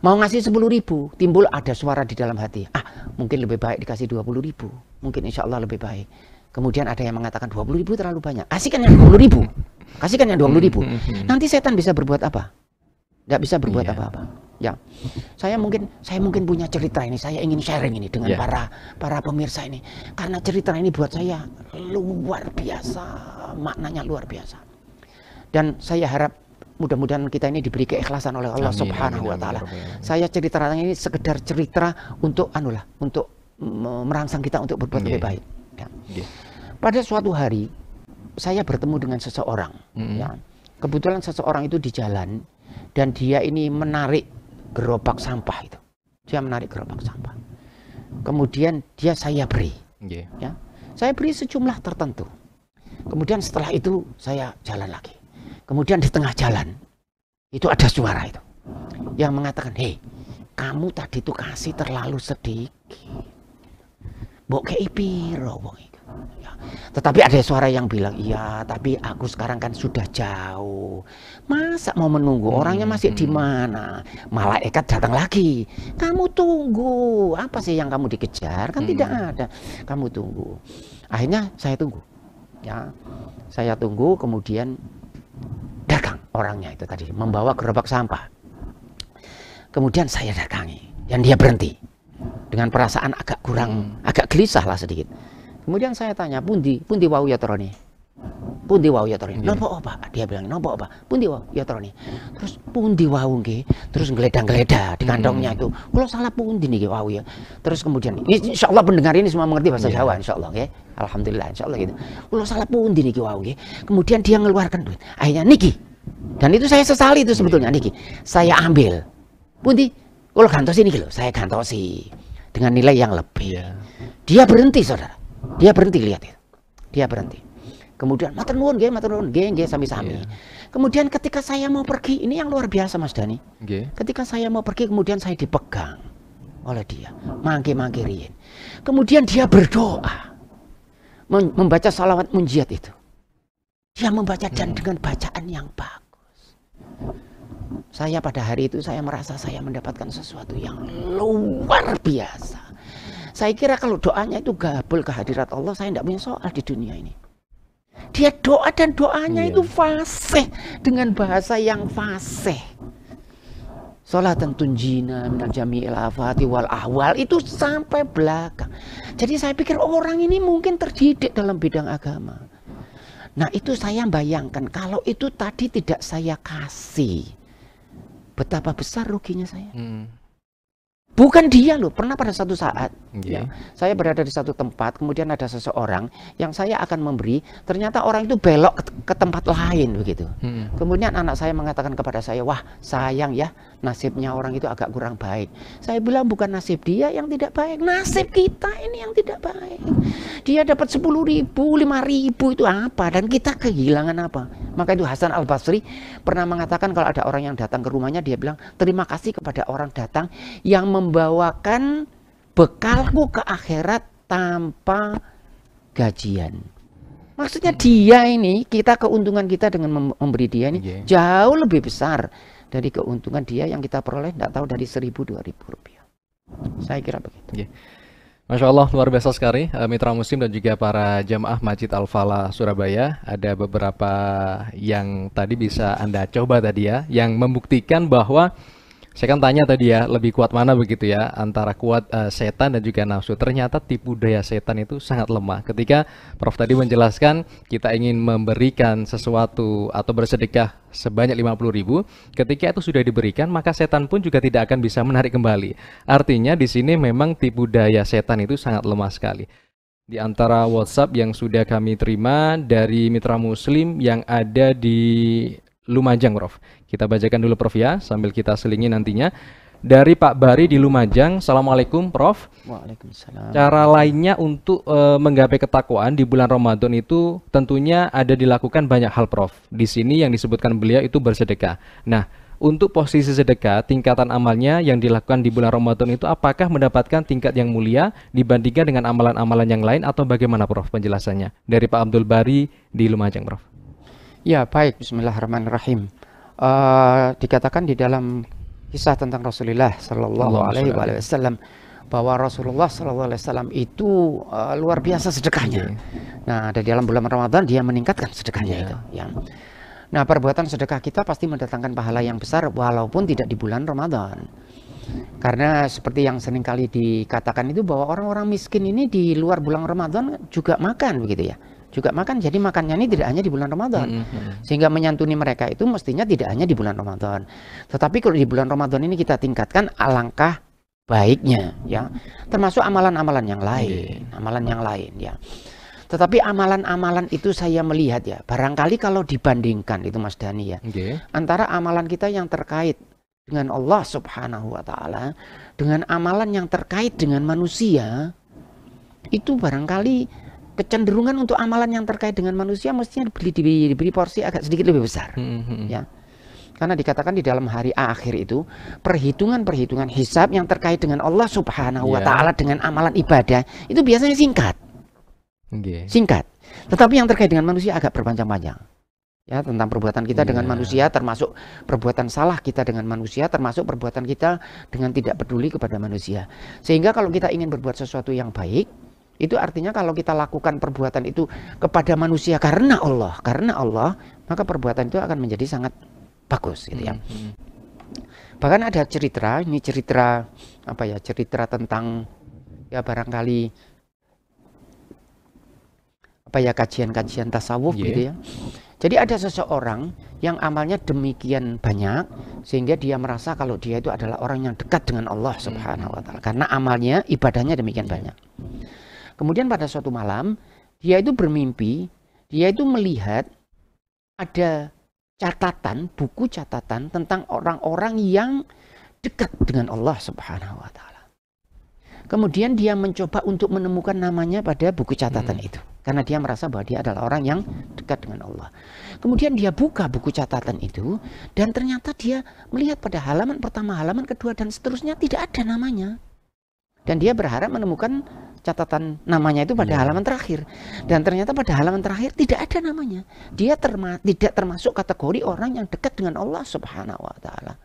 Mau ngasih 10.000, timbul ada suara di dalam hati. Mungkin lebih baik dikasih 20.000. Mungkin insya Allah lebih baik. Kemudian ada yang mengatakan 20.000 terlalu banyak. Kasihkan yang 20.000. Kasihkan yang 20.000. Nanti setan bisa berbuat apa? Tidak bisa berbuat apa-apa. Ya, saya mungkin punya cerita ini, saya ingin sharing ini dengan para pemirsa ini, karena cerita ini buat saya luar biasa, maknanya luar biasa. Dan saya harap mudah-mudahan kita ini diberi keikhlasan oleh Allah Subhanahu wa taala. Saya cerita ini sekedar cerita untuk untuk merangsang kita untuk berbuat lebih baik. Ya. Pada suatu hari saya bertemu dengan seseorang, ya. Kebetulan seseorang itu di jalan dan dia ini menarik gerobak sampah itu. Dia menarik gerobak sampah. Kemudian saya beri. Ya. Saya beri sejumlah tertentu. Kemudian setelah itu saya jalan lagi. Kemudian di tengah jalan itu ada suara itu yang mengatakan, hei, kamu tadi tuh kasih terlalu sedikit. Mbok kei piro wong iki. Ya. Tetapi ada suara yang bilang, iya tapi aku sekarang kan sudah jauh. Masa mau menunggu, orangnya masih di mana? Malaikat datang lagi. Kamu tunggu, apa sih yang kamu dikejar? Kan tidak ada. Kamu tunggu. Akhirnya saya tunggu. Ya, saya tunggu, kemudian datang orangnya itu tadi membawa gerobak sampah. Kemudian saya datangi dan dia berhenti dengan perasaan agak kurang, agak gelisah lah sedikit. Kemudian saya tanya, pundi wau ya terone? Pundi wau ya terone? Nopo Pak? Dia bilang, nopo Pak? Pundi wau ya terone? Terus pundi wau nggih? Terus geledah-geledah di kantongnya itu. Kalau salah pundi niki wau ya. Terus kemudian, insyaallah pendengar ini semua mengerti bahasa Jawa insyaallah nggih. Alhamdulillah insyaallah gitu. Kalau salah pundi niki wau nggih. Kemudian dia mengeluarkan duit. Akhirnya niki. Dan itu saya sesali itu sebetulnya niki. Saya ambil. Pundi? Kalau gantosi niki lho, saya gantosi dengan nilai yang lebih. Dia berhenti, saudara. Dia berhenti, lihat itu. Dia berhenti. Kemudian matur nuwun nggih sami-sami. Kemudian ketika saya mau pergi, ini yang luar biasa Mas Dani. Ketika saya mau pergi, kemudian saya dipegang oleh dia, mangke-mangke riyen. Kemudian dia berdoa, membaca salawat munjiat itu. Dia membaca dan dengan bacaan yang bagus. Saya pada hari itu saya merasa saya mendapatkan sesuatu yang luar biasa. Saya kira kalau doanya itu gabul ke hadirat Allah, saya tidak punya soal di dunia ini. Dia doa dan doanya itu fasih, dengan bahasa yang fasih. Sholatan tunjina minal jami'il afati wal ahwal, itu sampai belakang. Jadi saya pikir orang ini mungkin terdidik dalam bidang agama. Nah itu saya bayangkan kalau itu tadi tidak saya kasih, betapa besar ruginya saya. Bukan dia loh, pernah pada satu saat ya, saya berada di satu tempat, kemudian ada seseorang yang saya akan memberi, ternyata orang itu belok ke tempat lain begitu. Kemudian anak saya mengatakan kepada saya, wah sayang ya, nasibnya orang itu agak kurang baik. Saya bilang bukan nasib dia yang tidak baik, nasib kita ini yang tidak baik. Dia dapat 10.000, 5.000 itu apa, dan kita kehilangan apa? Maka itu Hasan Al-Basri pernah mengatakan kalau ada orang yang datang ke rumahnya, dia bilang terima kasih kepada orang datang yang membawakan bekalku ke akhirat tanpa gajian. Maksudnya dia ini, kita keuntungan kita dengan memberi dia ini jauh lebih besar dari keuntungan dia yang kita peroleh tidak tahu dari 1.000-2.000 rupiah. Saya kira begitu. Masya Allah, luar biasa sekali mitra muslim dan juga para jamaah Masjid Al-Falah Surabaya. Ada beberapa yang tadi bisa Anda coba tadi ya, yang membuktikan bahwa saya kan tanya tadi ya, lebih kuat mana begitu ya, antara kuat setan dan juga nafsu. Ternyata tipu daya setan itu sangat lemah. Ketika Prof tadi menjelaskan kita ingin memberikan sesuatu atau bersedekah sebanyak 50.000, ketika itu sudah diberikan maka setan pun juga tidak akan bisa menarik kembali. Artinya di sini memang tipu daya setan itu sangat lemah sekali. Di antara WhatsApp yang sudah kami terima dari mitra muslim yang ada di Lumajang, Prof. Kita bacakan dulu Prof ya, sambil kita selingi nantinya. Dari Pak Bari di Lumajang, Assalamualaikum Prof. Waalaikumsalam. Cara lainnya untuk menggapai ketakwaan di bulan Ramadan itu tentunya ada dilakukan banyak hal Prof. Di sini yang disebutkan beliau itu bersedekah. Nah, untuk posisi sedekah, tingkatan amalnya yang dilakukan di bulan Ramadan itu apakah mendapatkan tingkat yang mulia dibandingkan dengan amalan-amalan yang lain atau bagaimana Prof penjelasannya? Dari Pak Abdul Bari di Lumajang Prof. Ya baik, bismillahirrahmanirrahim. Dikatakan di dalam kisah tentang Rasulullah Sallallahu Alaihi Wasallam bahwa Rasulullah Sallallahu Alaihi Wasallam itu luar biasa sedekahnya. Nah, di dalam bulan Ramadan dia meningkatkan sedekahnya itu. Ya. Nah, perbuatan sedekah kita pasti mendatangkan pahala yang besar walaupun tidak di bulan Ramadan. Karena seperti yang seringkali dikatakan itu bahwa orang-orang miskin ini di luar bulan Ramadan juga makan begitu ya. Juga makan, jadi makannya ini tidak hanya di bulan Ramadan. Sehingga menyantuni mereka itu mestinya tidak hanya di bulan Ramadan. Tetapi kalau di bulan Ramadan ini kita tingkatkan, alangkah baiknya ya. Termasuk amalan-amalan yang lain, ya. Tetapi amalan-amalan itu saya melihat ya, barangkali kalau dibandingkan itu Mas Dani ya, antara amalan kita yang terkait dengan Allah Subhanahu wa Ta'ala dengan amalan yang terkait dengan manusia, itu barangkali kecenderungan untuk amalan yang terkait dengan manusia mestinya diberi porsi agak sedikit lebih besar. Ya. Karena dikatakan di dalam hari akhir itu perhitungan-perhitungan hisab yang terkait dengan Allah Subhanahu wa Ta'ala dengan amalan ibadah itu biasanya singkat. Singkat. Tetapi yang terkait dengan manusia agak berpanjang-panjang. Ya, tentang perbuatan kita dengan manusia, termasuk perbuatan salah kita dengan manusia, termasuk perbuatan kita dengan tidak peduli kepada manusia. Sehingga kalau kita ingin berbuat sesuatu yang baik, itu artinya kalau kita lakukan perbuatan itu kepada manusia karena Allah, maka perbuatan itu akan menjadi sangat bagus, gitu ya. Bahkan ada cerita, ini cerita apa ya? Cerita tentang ya barangkali apa ya, kajian-kajian tasawuf gitu ya. Jadi ada seseorang yang amalnya demikian banyak sehingga dia merasa kalau dia itu adalah orang yang dekat dengan Allah Subhanahu wa Ta'ala karena amalnya, ibadahnya demikian banyak. Kemudian pada suatu malam dia itu bermimpi, dia itu melihat ada catatan, buku catatan tentang orang-orang yang dekat dengan Allah Subhanahu wa Ta'ala. Kemudian dia mencoba untuk menemukan namanya pada buku catatan itu. Karena dia merasa bahwa dia adalah orang yang dekat dengan Allah. Kemudian dia buka buku catatan itu. Dan ternyata dia melihat pada halaman pertama, halaman kedua, dan seterusnya tidak ada namanya. Dan dia berharap menemukan catatan namanya itu pada halaman terakhir. Dan ternyata pada halaman terakhir tidak ada namanya. Dia tidak termasuk kategori orang yang dekat dengan Allah Subhanahu wa Ta'ala.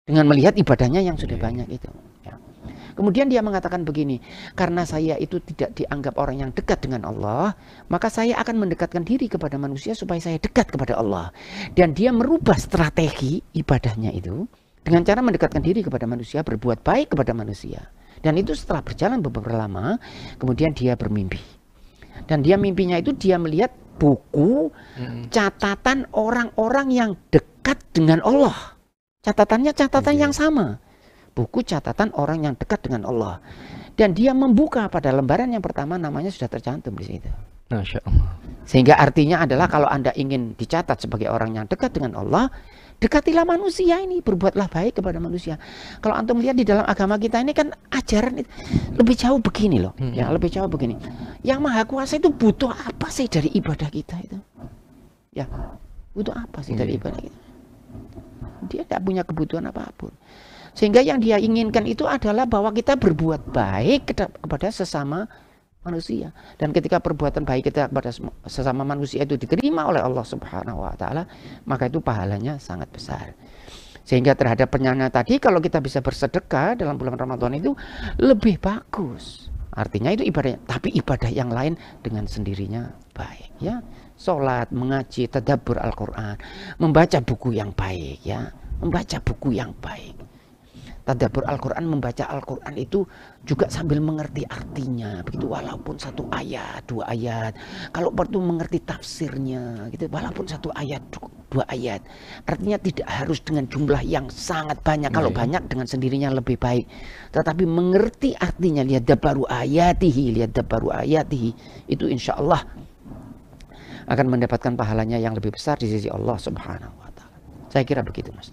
Dengan melihat ibadahnya yang sudah banyak itu. Ya. Kemudian dia mengatakan begini, karena saya itu tidak dianggap orang yang dekat dengan Allah, maka saya akan mendekatkan diri kepada manusia supaya saya dekat kepada Allah. Dan dia merubah strategi ibadahnya itu dengan cara mendekatkan diri kepada manusia, berbuat baik kepada manusia. Dan itu setelah berjalan beberapa lama, kemudian dia bermimpi. Dan dia mimpinya itu dia melihat buku catatan orang-orang yang dekat dengan Allah. Catatannya catatan yang sama. Buku catatan orang yang dekat dengan Allah. Dan dia membuka pada lembaran yang pertama, namanya sudah tercantum di situ. Masya Allah. Sehingga artinya adalah kalau Anda ingin dicatat sebagai orang yang dekat dengan Allah, dekatilah manusia ini, berbuatlah baik kepada manusia. Kalau antum lihat di dalam agama kita ini kan ajaran lebih jauh begini loh. Ya, lebih jauh begini. Yang Maha Kuasa itu butuh apa sih dari ibadah kita itu? Ya, butuh apa sih dari ibadah kita? Dia tidak punya kebutuhan apapun. Sehingga yang dia inginkan itu adalah bahwa kita berbuat baik kepada sesama manusia. Dan ketika perbuatan baik kita kepada sesama manusia itu diterima oleh Allah Subhanahu wa Ta'ala, maka itu pahalanya sangat besar. Sehingga terhadap penyana tadi, kalau kita bisa bersedekah dalam bulan Ramadan itu lebih bagus. Artinya itu ibadah, tapi ibadah yang lain dengan sendirinya baik, ya. Sholat, mengaji, tadabbur Al-Quran, membaca buku yang baik, ya, membaca buku yang baik. Tadabbur Al-Quran, membaca Al-Quran itu juga sambil mengerti artinya, begitu, walaupun satu ayat, dua ayat. Kalau perlu mengerti tafsirnya, gitu, walaupun satu ayat, dua ayat. Artinya tidak harus dengan jumlah yang sangat banyak. Kalau banyak dengan sendirinya lebih baik. Tetapi mengerti artinya, lihat dabaru ayatihi, itu insya Allah akan mendapatkan pahalanya yang lebih besar di sisi Allah Subhanahu wa Ta'ala. Saya kira begitu, Mas.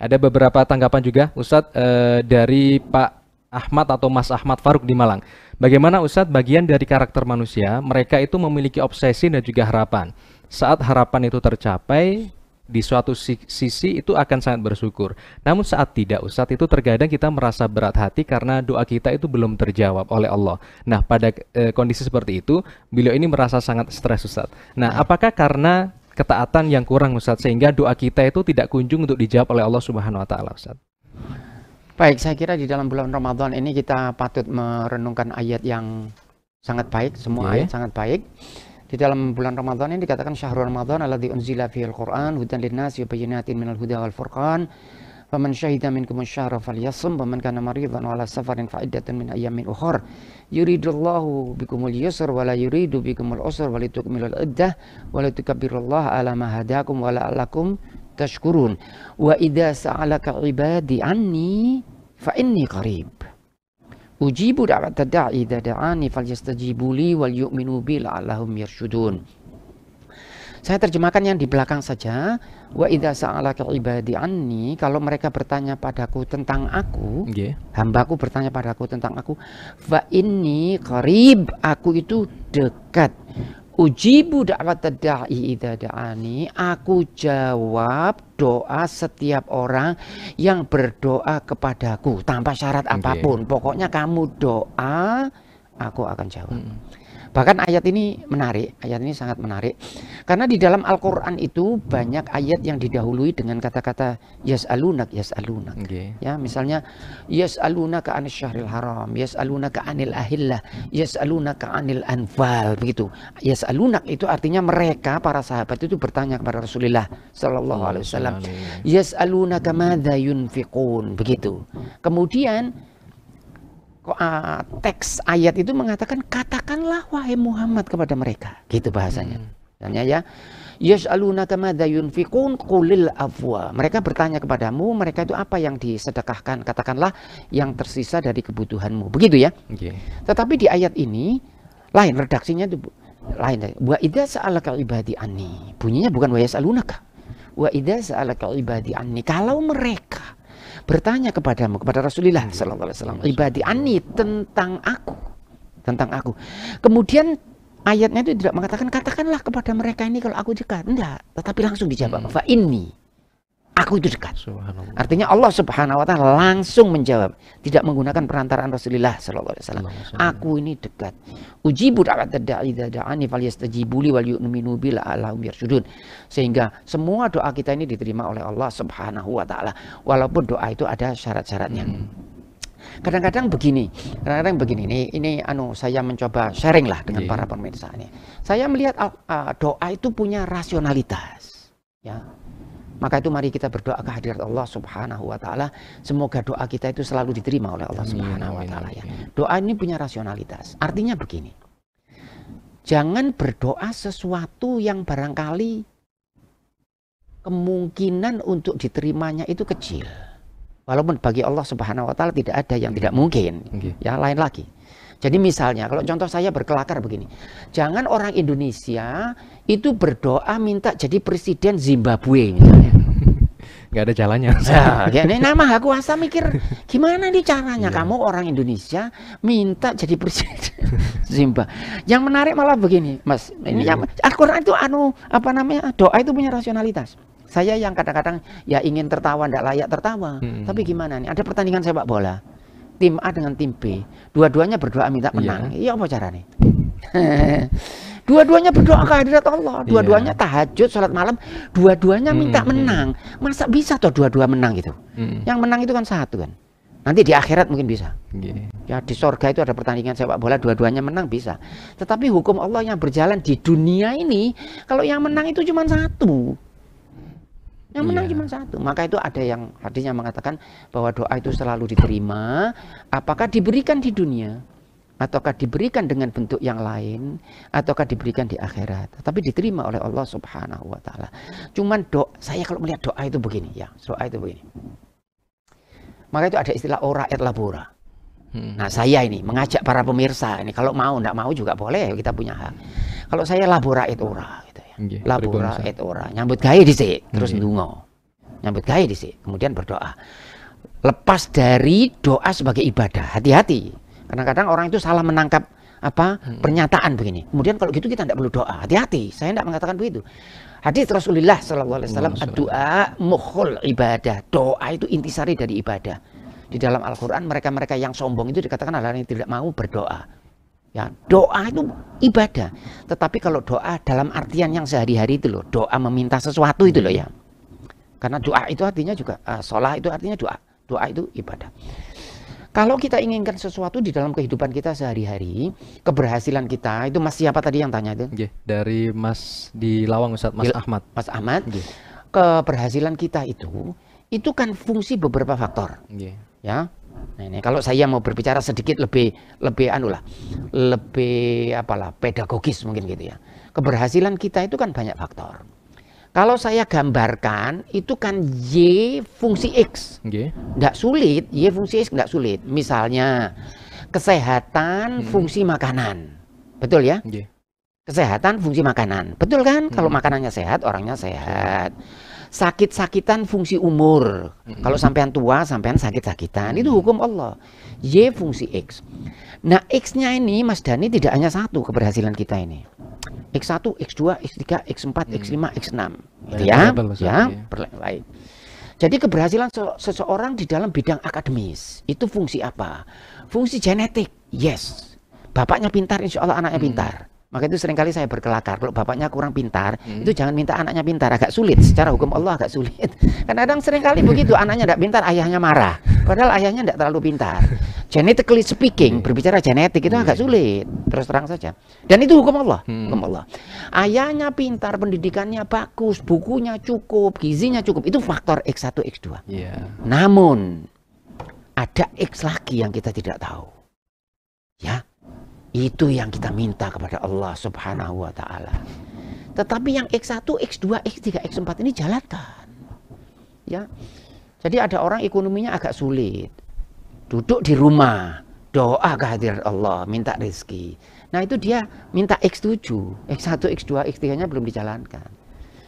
Ada beberapa tanggapan juga Ustadz dari Pak Ahmad atau Mas Ahmad Faruk di Malang. Bagaimana Ustadz bagian dari karakter manusia, mereka itu memiliki obsesi dan juga harapan. Saat harapan itu tercapai, di suatu sisi itu akan sangat bersyukur. Namun saat tidak Ustadz, itu terkadang kita merasa berat hati karena doa kita itu belum terjawab oleh Allah. Nah, pada kondisi seperti itu, beliau ini merasa sangat stres Ustadz. Nah, apakah karena ketaatan yang kurang Ustadz sehingga doa kita itu tidak kunjung untuk dijawab oleh Allah Subhanahu wa Ta'ala Ustadz? Baik, saya kira di dalam bulan Ramadan ini kita patut merenungkan ayat yang sangat baik, semua ayat sangat baik. Di dalam bulan Ramadan ini dikatakan syahrul Ramadan alladzi unzila fihil Qur'an hudan linnasi wa bayyinatin minal huda wal furqan. Faman syahida minkum asy-syahra falyasum wa man kana maridan wa ala safarin fa iddatun min ayyamin ukhra. Yuridullahu bikumul yusra wa la yuridu bikumul usra wa litukmilul iddah wa litukabbirullaha ala ma hadakum wa la'allakum tashkurun. Wa idza sa'alaka 'ibadi anni fa inni qarib. Ujibu da'watad da'i idza da'ani falyastajibu li wal yu'minu bi la'allahum yarshudun. Saya terjemahkan yang di belakang saja. Wa idza sa'alaka ibadi anni, kalau mereka bertanya padaku tentang aku, hambaku bertanya padaku tentang aku, fa inni qarib, aku itu dekat. Ujibu da'watad da'i idza da'ani, aku jawab doa setiap orang yang berdoa kepadaku tanpa syarat apapun. Pokoknya kamu doa, aku akan jawab. Bahkan ayat ini menarik, ayat ini sangat menarik. Karena di dalam Al-Quran itu banyak ayat yang didahului dengan kata-kata yas'alunak, yas'alunak. Ya, misalnya yas'alunaka anis syahril haram, yas'alunaka anil ahillah, yas'alunaka anil anfal, begitu. Yas'alunak itu artinya mereka, para sahabat itu bertanya kepada Rasulullah sallallahu alaihi wasallam. Yas'alunaka madza yunfiqun, begitu. Kemudian teks ayat itu mengatakan katakanlah wahai Muhammad kepada mereka, gitu bahasanya. Misalnya ya, yas'alunaka madza yunfiqun qulil afwa. Mereka bertanya kepadamu, mereka itu apa yang disedekahkan, katakanlah yang tersisa dari kebutuhanmu. Begitu ya. Tetapi di ayat ini lain, redaksinya itu lain. Wa idza sa'alaka ibadi anni. Bunyinya bukan wa yas'alunaka. Wa idza sa'alaka ibadi anni. Kalau mereka bertanya kepadamu, kepada Rasulullah sallallahu alaihi wasallam, ibadi anni, tentang aku. Kemudian ayatnya itu tidak mengatakan katakanlah kepada mereka ini kalau aku dekat, enggak, tetapi langsung dijawab fa inni, aku itu dekat. Artinya Allah Subhanahu wa taala langsung menjawab, tidak menggunakan perantaraan Rasulullah sallallahu alaihi wasallam. Aku ini dekat. Ujibu da'watad da'i idza da'ani falyastajibu li wal yu'minu bi la'allahum yarshudun. Sehingga semua doa kita ini diterima oleh Allah Subhanahu wa taala, walaupun doa itu ada syarat-syaratnya. Kadang-kadang begini, ini saya mencoba sharing lah dengan para pemirsa ini. Saya melihat doa itu punya rasionalitas, ya. Maka itu mari kita berdoa ke hadirat Allah Subhanahu wa taala, semoga doa kita itu selalu diterima oleh Allah Subhanahu wa taala ya. Doa ini punya rasionalitas. Artinya begini. Jangan berdoa sesuatu yang barangkali kemungkinan untuk diterimanya itu kecil. Walaupun bagi Allah Subhanahu wa taala tidak ada yang tidak mungkin. Ya, lain lagi. Jadi misalnya, kalau contoh saya berkelakar begini, jangan orang Indonesia itu berdoa minta jadi presiden Zimbabwe misalnya. Nggak ada jalannya. Ya, ini nama kuasa mikir gimana nih caranya kamu orang Indonesia minta jadi presiden Zimbabwe. Yang menarik malah begini, Mas. Ini yang Al-Qur'an itu doa itu punya rasionalitas. Saya yang kadang-kadang ya ingin tertawa tidak layak tertawa. Tapi gimana nih? Ada pertandingan sepak bola. Tim A dengan tim B, dua-duanya berdoa minta menang. Iya, apa caranya? Dua-duanya berdoa ke hadirat Allah, dua-duanya tahajud, sholat malam, dua-duanya minta menang. Masa bisa toh dua-dua menang gitu? Yang menang itu kan satu kan. Nanti di akhirat mungkin bisa. Ya, di sorga itu ada pertandingan sepak bola, dua-duanya menang bisa. Tetapi hukum Allah yang berjalan di dunia ini, kalau yang menang itu cuma satu. Yang menang cuma satu. Maka itu ada yang hadisnya mengatakan bahwa doa itu selalu diterima, apakah diberikan di dunia, ataukah diberikan dengan bentuk yang lain, ataukah diberikan di akhirat, tapi diterima oleh Allah Subhanahu wa taala. Cuman saya kalau melihat doa itu begini ya, doa itu begini. Maka itu ada istilah ora et labora. Nah, saya ini mengajak para pemirsa ini, kalau mau enggak mau juga boleh, kita punya hak. Kalau saya labora et ora gitu ya. Labora et ora, nyambut gawe dhisik, terus ndonga. Nyambut gawe dhisik, kemudian berdoa. Lepas dari doa sebagai ibadah, hati-hati. Kadang-kadang orang itu salah menangkap pernyataan begini. Kemudian kalau gitu kita tidak perlu doa. Hati-hati, saya tidak mengatakan begitu. Hadis Rasulullah sallallahu alaihi wasallam, doa mukhul ibadah. Doa itu intisari dari ibadah. Di dalam Al-Qur'an mereka-mereka yang sombong itu dikatakan adalah yang tidak mau berdoa. Ya, doa itu ibadah. Tetapi kalau doa dalam artian yang sehari-hari itu loh, doa meminta sesuatu itu loh ya. Karena doa itu artinya juga sholat itu artinya doa. Doa itu ibadah. Kalau kita inginkan sesuatu di dalam kehidupan kita sehari-hari, keberhasilan kita, itu Mas siapa tadi yang tanya itu? Dari Mas di Lawang, Ustadz, Mas Ahmad. Mas Ahmad. Keberhasilan kita itu kan fungsi beberapa faktor. Ya. Nah, ini kalau saya mau berbicara sedikit lebih pedagogis mungkin gitu ya. Keberhasilan kita itu kan banyak faktor. Kalau saya gambarkan itu kan Y fungsi X. Nggak sulit, Y fungsi X nggak sulit. Misalnya kesehatan fungsi makanan. Betul ya? Kesehatan fungsi makanan. Betul kan? Kalau makanannya sehat, orangnya sehat. Sakit-sakitan fungsi umur. Kalau sampean tua, sampean sakit-sakitan. Itu hukum Allah. Y fungsi X. Nah, X-nya ini Mas Dhani tidak hanya satu keberhasilan kita ini. X1, X2, X3, X4, X5, X6. Gitu ya. Baik. Jadi keberhasilan seseorang di dalam bidang akademis itu fungsi apa? Fungsi genetik. Yes. Bapaknya pintar, insya Allah anaknya pintar. Maka itu seringkali saya berkelakar, kalau bapaknya kurang pintar, itu jangan minta anaknya pintar, agak sulit, secara hukum Allah agak sulit. Kadang-kadang seringkali begitu, anaknya tidak pintar, ayahnya marah, padahal ayahnya tidak terlalu pintar. Genetically speaking, berbicara genetik itu agak sulit, terus terang saja. Dan itu hukum Allah, hukum Allah. Ayahnya pintar, pendidikannya bagus, bukunya cukup, gizinya cukup, itu faktor X1, X2. Namun, ada X lagi yang kita tidak tahu. Ya. Itu yang kita minta kepada Allah Subhanahu wa Ta'ala. Tetapi yang X1, X2, X3, X4 ini jalankan. Ya. Jadi ada orang ekonominya agak sulit. Duduk di rumah, doa kehadiran Allah, minta rezeki. Nah, itu dia minta X7, X1, X2, X3-nya belum dijalankan.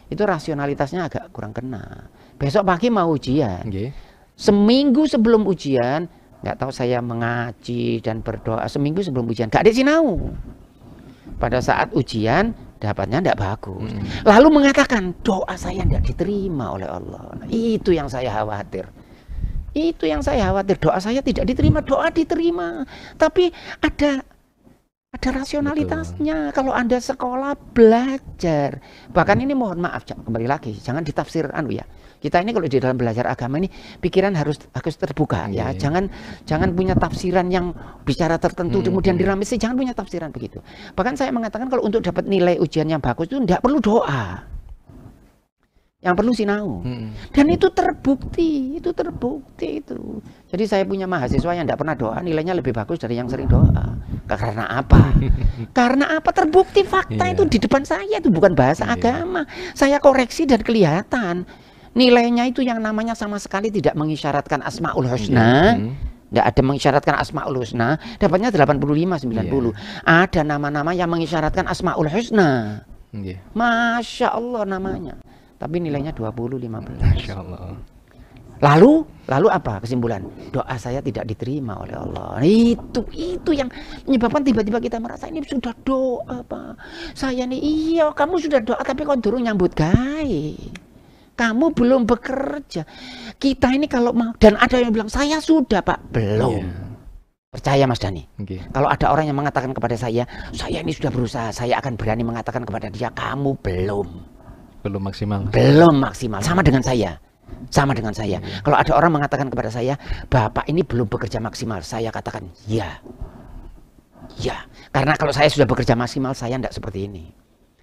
Itu rasionalitasnya agak kurang kena. Besok pagi mau ujian. Seminggu sebelum ujian, nggak tahu saya mengaji dan berdoa seminggu sebelum ujian, nggak ada sinau. Pada saat ujian dapatnya nggak bagus. Lalu mengatakan doa saya nggak diterima oleh Allah. Itu yang saya khawatir. Itu yang saya khawatir. Doa saya tidak diterima, doa diterima. Tapi ada rasionalitasnya. Betul. Kalau Anda sekolah belajar, bahkan ini mohon maaf kembali lagi, jangan ditafsir ya. Kita ini kalau di dalam belajar agama ini pikiran harus terbuka ya. Jangan punya tafsiran yang bicara tertentu kemudian diramisi, jangan punya tafsiran begitu. Bahkan saya mengatakan kalau untuk dapat nilai ujian yang bagus itu tidak perlu doa. Yang perlu sinau. Dan itu terbukti itu. Jadi saya punya mahasiswa yang tidak pernah doa, nilainya lebih bagus dari yang sering doa. Karena apa? Karena apa? Terbukti fakta itu di depan saya, itu bukan bahasa agama. Saya koreksi dan kelihatan. Nilainya itu yang namanya sama sekali tidak mengisyaratkan Asmaul Husna. Tidak ada mengisyaratkan Asmaul Husna. Dapatnya 85, 90. Ada nama-nama yang mengisyaratkan Asmaul Husna. Masya Allah namanya. Tapi nilainya 20, 15. Masya Allah. Lalu apa kesimpulan? Doa saya tidak diterima oleh Allah. Itu yang menyebabkan tiba-tiba kita merasa ini sudah doa Pak. Saya nih iya kamu sudah doa tapi kok durung nyambut gawe. Kamu belum bekerja. Kita ini kalau mau, dan ada yang bilang saya sudah Pak, belum. Percaya Mas Dhani. Kalau ada orang yang mengatakan kepada saya ini sudah berusaha, saya akan berani mengatakan kepada dia kamu belum maksimal. Belum maksimal. Sama dengan saya. Kalau ada orang mengatakan kepada saya, Bapak ini belum bekerja maksimal, saya katakan ya. Karena kalau saya sudah bekerja maksimal, saya tidak seperti ini.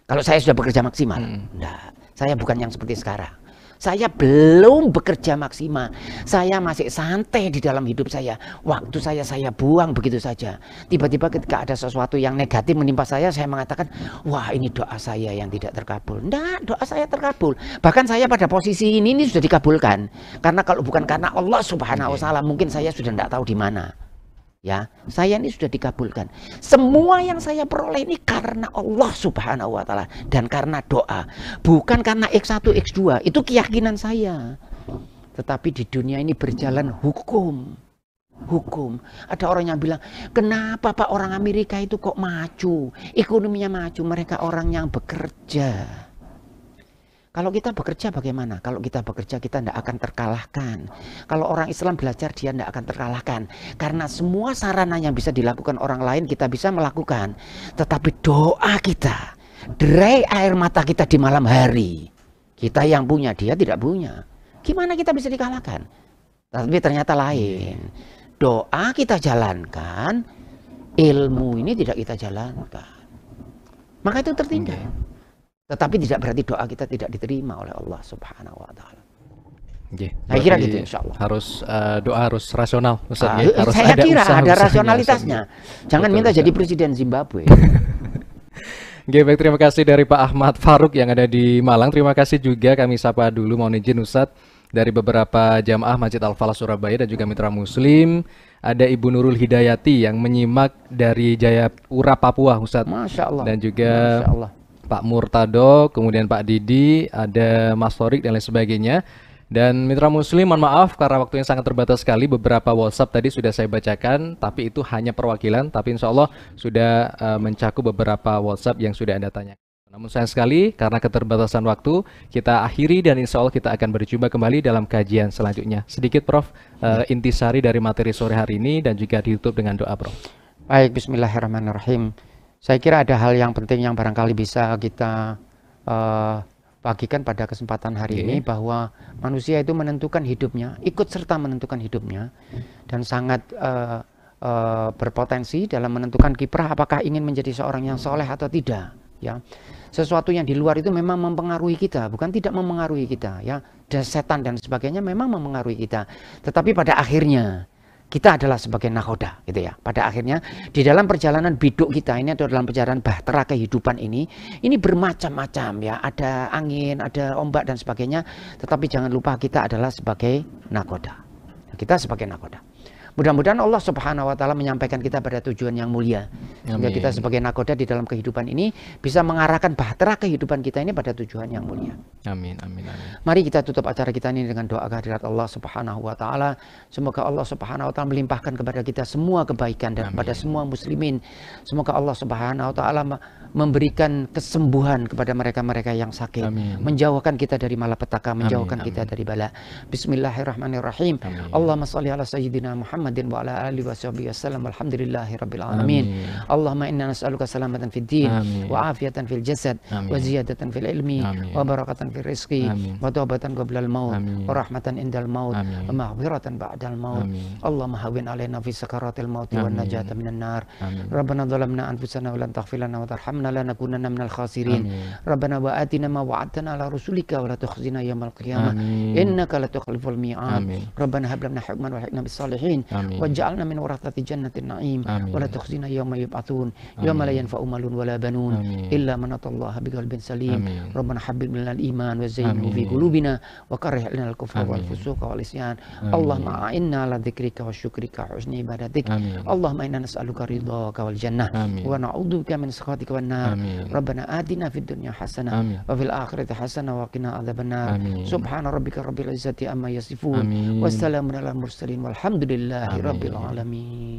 Kalau saya sudah bekerja maksimal, enggak. Saya bukan yang seperti sekarang. Saya belum bekerja maksimal. Saya masih santai di dalam hidup saya. Waktu saya buang begitu saja. Tiba-tiba ketika ada sesuatu yang negatif menimpa saya mengatakan, wah ini doa saya yang tidak terkabul. Enggak, doa saya terkabul. Bahkan saya pada posisi ini sudah dikabulkan. Karena kalau bukan karena Allah Subhanahu wa Ta'ala, mungkin saya sudah tidak tahu di mana. Ya, saya ini sudah dikabulkan. Semua yang saya peroleh ini karena Allah Subhanahu wa Ta'ala dan karena doa, bukan karena X1, X2. Itu keyakinan saya. Tetapi di dunia ini berjalan hukum. Ada orang yang bilang, kenapa Pak orang Amerika itu kok maju? Ekonominya maju, mereka orang yang bekerja. Kalau kita bekerja bagaimana? Kalau kita bekerja kita tidak akan terkalahkan. Kalau orang Islam belajar dia tidak akan terkalahkan. Karena semua sarana yang bisa dilakukan orang lain kita bisa melakukan. Tetapi doa kita, derai air mata kita di malam hari, kita yang punya, dia tidak punya. Gimana kita bisa dikalahkan? Tapi ternyata lain. Doa kita jalankan, ilmu ini tidak kita jalankan. Maka itu tertinggal. Tetapi tidak berarti doa kita tidak diterima oleh Allah Subhanahu wa Ta'ala. Saya kira gitu insya Allah. Harus doa harus rasional Ustaz, harus saya kira ada rasionalitasnya. Jangan minta jadi presiden Zimbabwe. Baik, terima kasih dari Pak Ahmad Faruk yang ada di Malang. Terima kasih juga kami sapa dulu, mohon izin Ustadz, dari beberapa jamaah Masjid Al-Falah Surabaya dan juga Mitra Muslim. Ada Ibu Nurul Hidayati yang menyimak dari Jayapura, Papua, Ustadz. Masya Allah. Dan juga Masya Allah. Pak Murtado, kemudian Pak Didi, ada Mas Torik dan lain sebagainya. Dan Mitra Muslim, mohon maaf karena waktunya sangat terbatas sekali. Beberapa WhatsApp tadi sudah saya bacakan, tapi itu hanya perwakilan. Tapi insya Allah sudah mencakup beberapa WhatsApp yang sudah Anda tanyakan. Namun sayang sekali karena keterbatasan waktu, kita akhiri dan insya Allah kita akan berjumpa kembali dalam kajian selanjutnya. Sedikit Prof, intisari dari materi sore hari ini dan juga ditutup dengan doa Prof. Baik, bismillahirrahmanirrahim. Saya kira ada hal yang penting yang barangkali bisa kita bagikan pada kesempatan hari ini, bahwa manusia itu menentukan hidupnya, ikut serta menentukan hidupnya, dan sangat berpotensi dalam menentukan kiprah apakah ingin menjadi seorang yang soleh atau tidak. Ya, sesuatu yang di luar itu memang mempengaruhi kita, bukan tidak mempengaruhi kita. Ya, setan dan sebagainya memang mempengaruhi kita, tetapi pada akhirnya kita adalah sebagai nakhoda, gitu ya. Pada akhirnya di dalam perjalanan biduk kita ini atau dalam perjalanan bahtera kehidupan ini bermacam-macam ya. Ada angin, ada ombak dan sebagainya. Tetapi jangan lupa kita adalah sebagai nakhoda. Kita sebagai nakhoda. Mudah-mudahan Allah Subhanahu wa Ta'ala menyampaikan kita pada tujuan yang mulia, sehingga kita sebagai nakhoda di dalam kehidupan ini bisa mengarahkan bahtera kehidupan kita ini pada tujuan yang mulia. Amin, amin, amin. Mari kita tutup acara kita ini dengan doa kehadirat Allah Subhanahu wa Ta'ala. Semoga Allah Subhanahu wa Ta'ala melimpahkan kepada kita semua kebaikan dan kepada semua muslimin. Semoga Allah Subhanahu wa Ta'ala memberikan kesembuhan kepada mereka-mereka yang sakit, menjauhkan kita dari malapetaka, menjauhkan kita dari bala. Bismillahirrahmanirrahim. Allahumma shalli ala sayyidina Muhammadin wa ala alihi washabihi wasallam. Alhamdulillahi rabbil alamin. Allahumma inna nas'aluka salamatan fid din wa afiyatan fil jasad wa ziyadatan fil ilmi wa barakatan fil rizqi wa taubatan qabla al maut wa rahmatan indal maut wa maghfiratan ba'dal maut. Allahumma hawwin alaina fi sakaratil maut wan najata minan nar. Rabbana dhalamna anfusana wa lan taghfir lana wa tarhamna lanakunanna minal khasirin. Rabbana wa atina ma wa'adtana ala rusulika wa la tukhzina yawmal qiyamah innaka la tukhliful mi'ad. Rabbana hab lana hukman wa hikmah bis salihin waj'alna min warathati jannatin na'im wa la tukhzina yawma yub'atsun yawma la yanfa'u malun wa la banun illa man atallaha biqalbin salim. Rabbana habbib lana al-iman wa zayyinhu fi qulubina wa karrih lana al-kufra wal fusuqa wal isyan. Allahumma a'inna ala dzikrika wa syukrika wa husni ibadatik. Allahumma inna nas'aluka ridhaka wal jannah wa na'udzubika min sakhatika wan nar. Rabbana atina fid dunya hasanah wa fil akhirati hasanah wa qina adzabannar. Subhana rabbika rabbil izzati amma yasifun wa salamun alal mursalin walhamdulillahi rabbil alamin.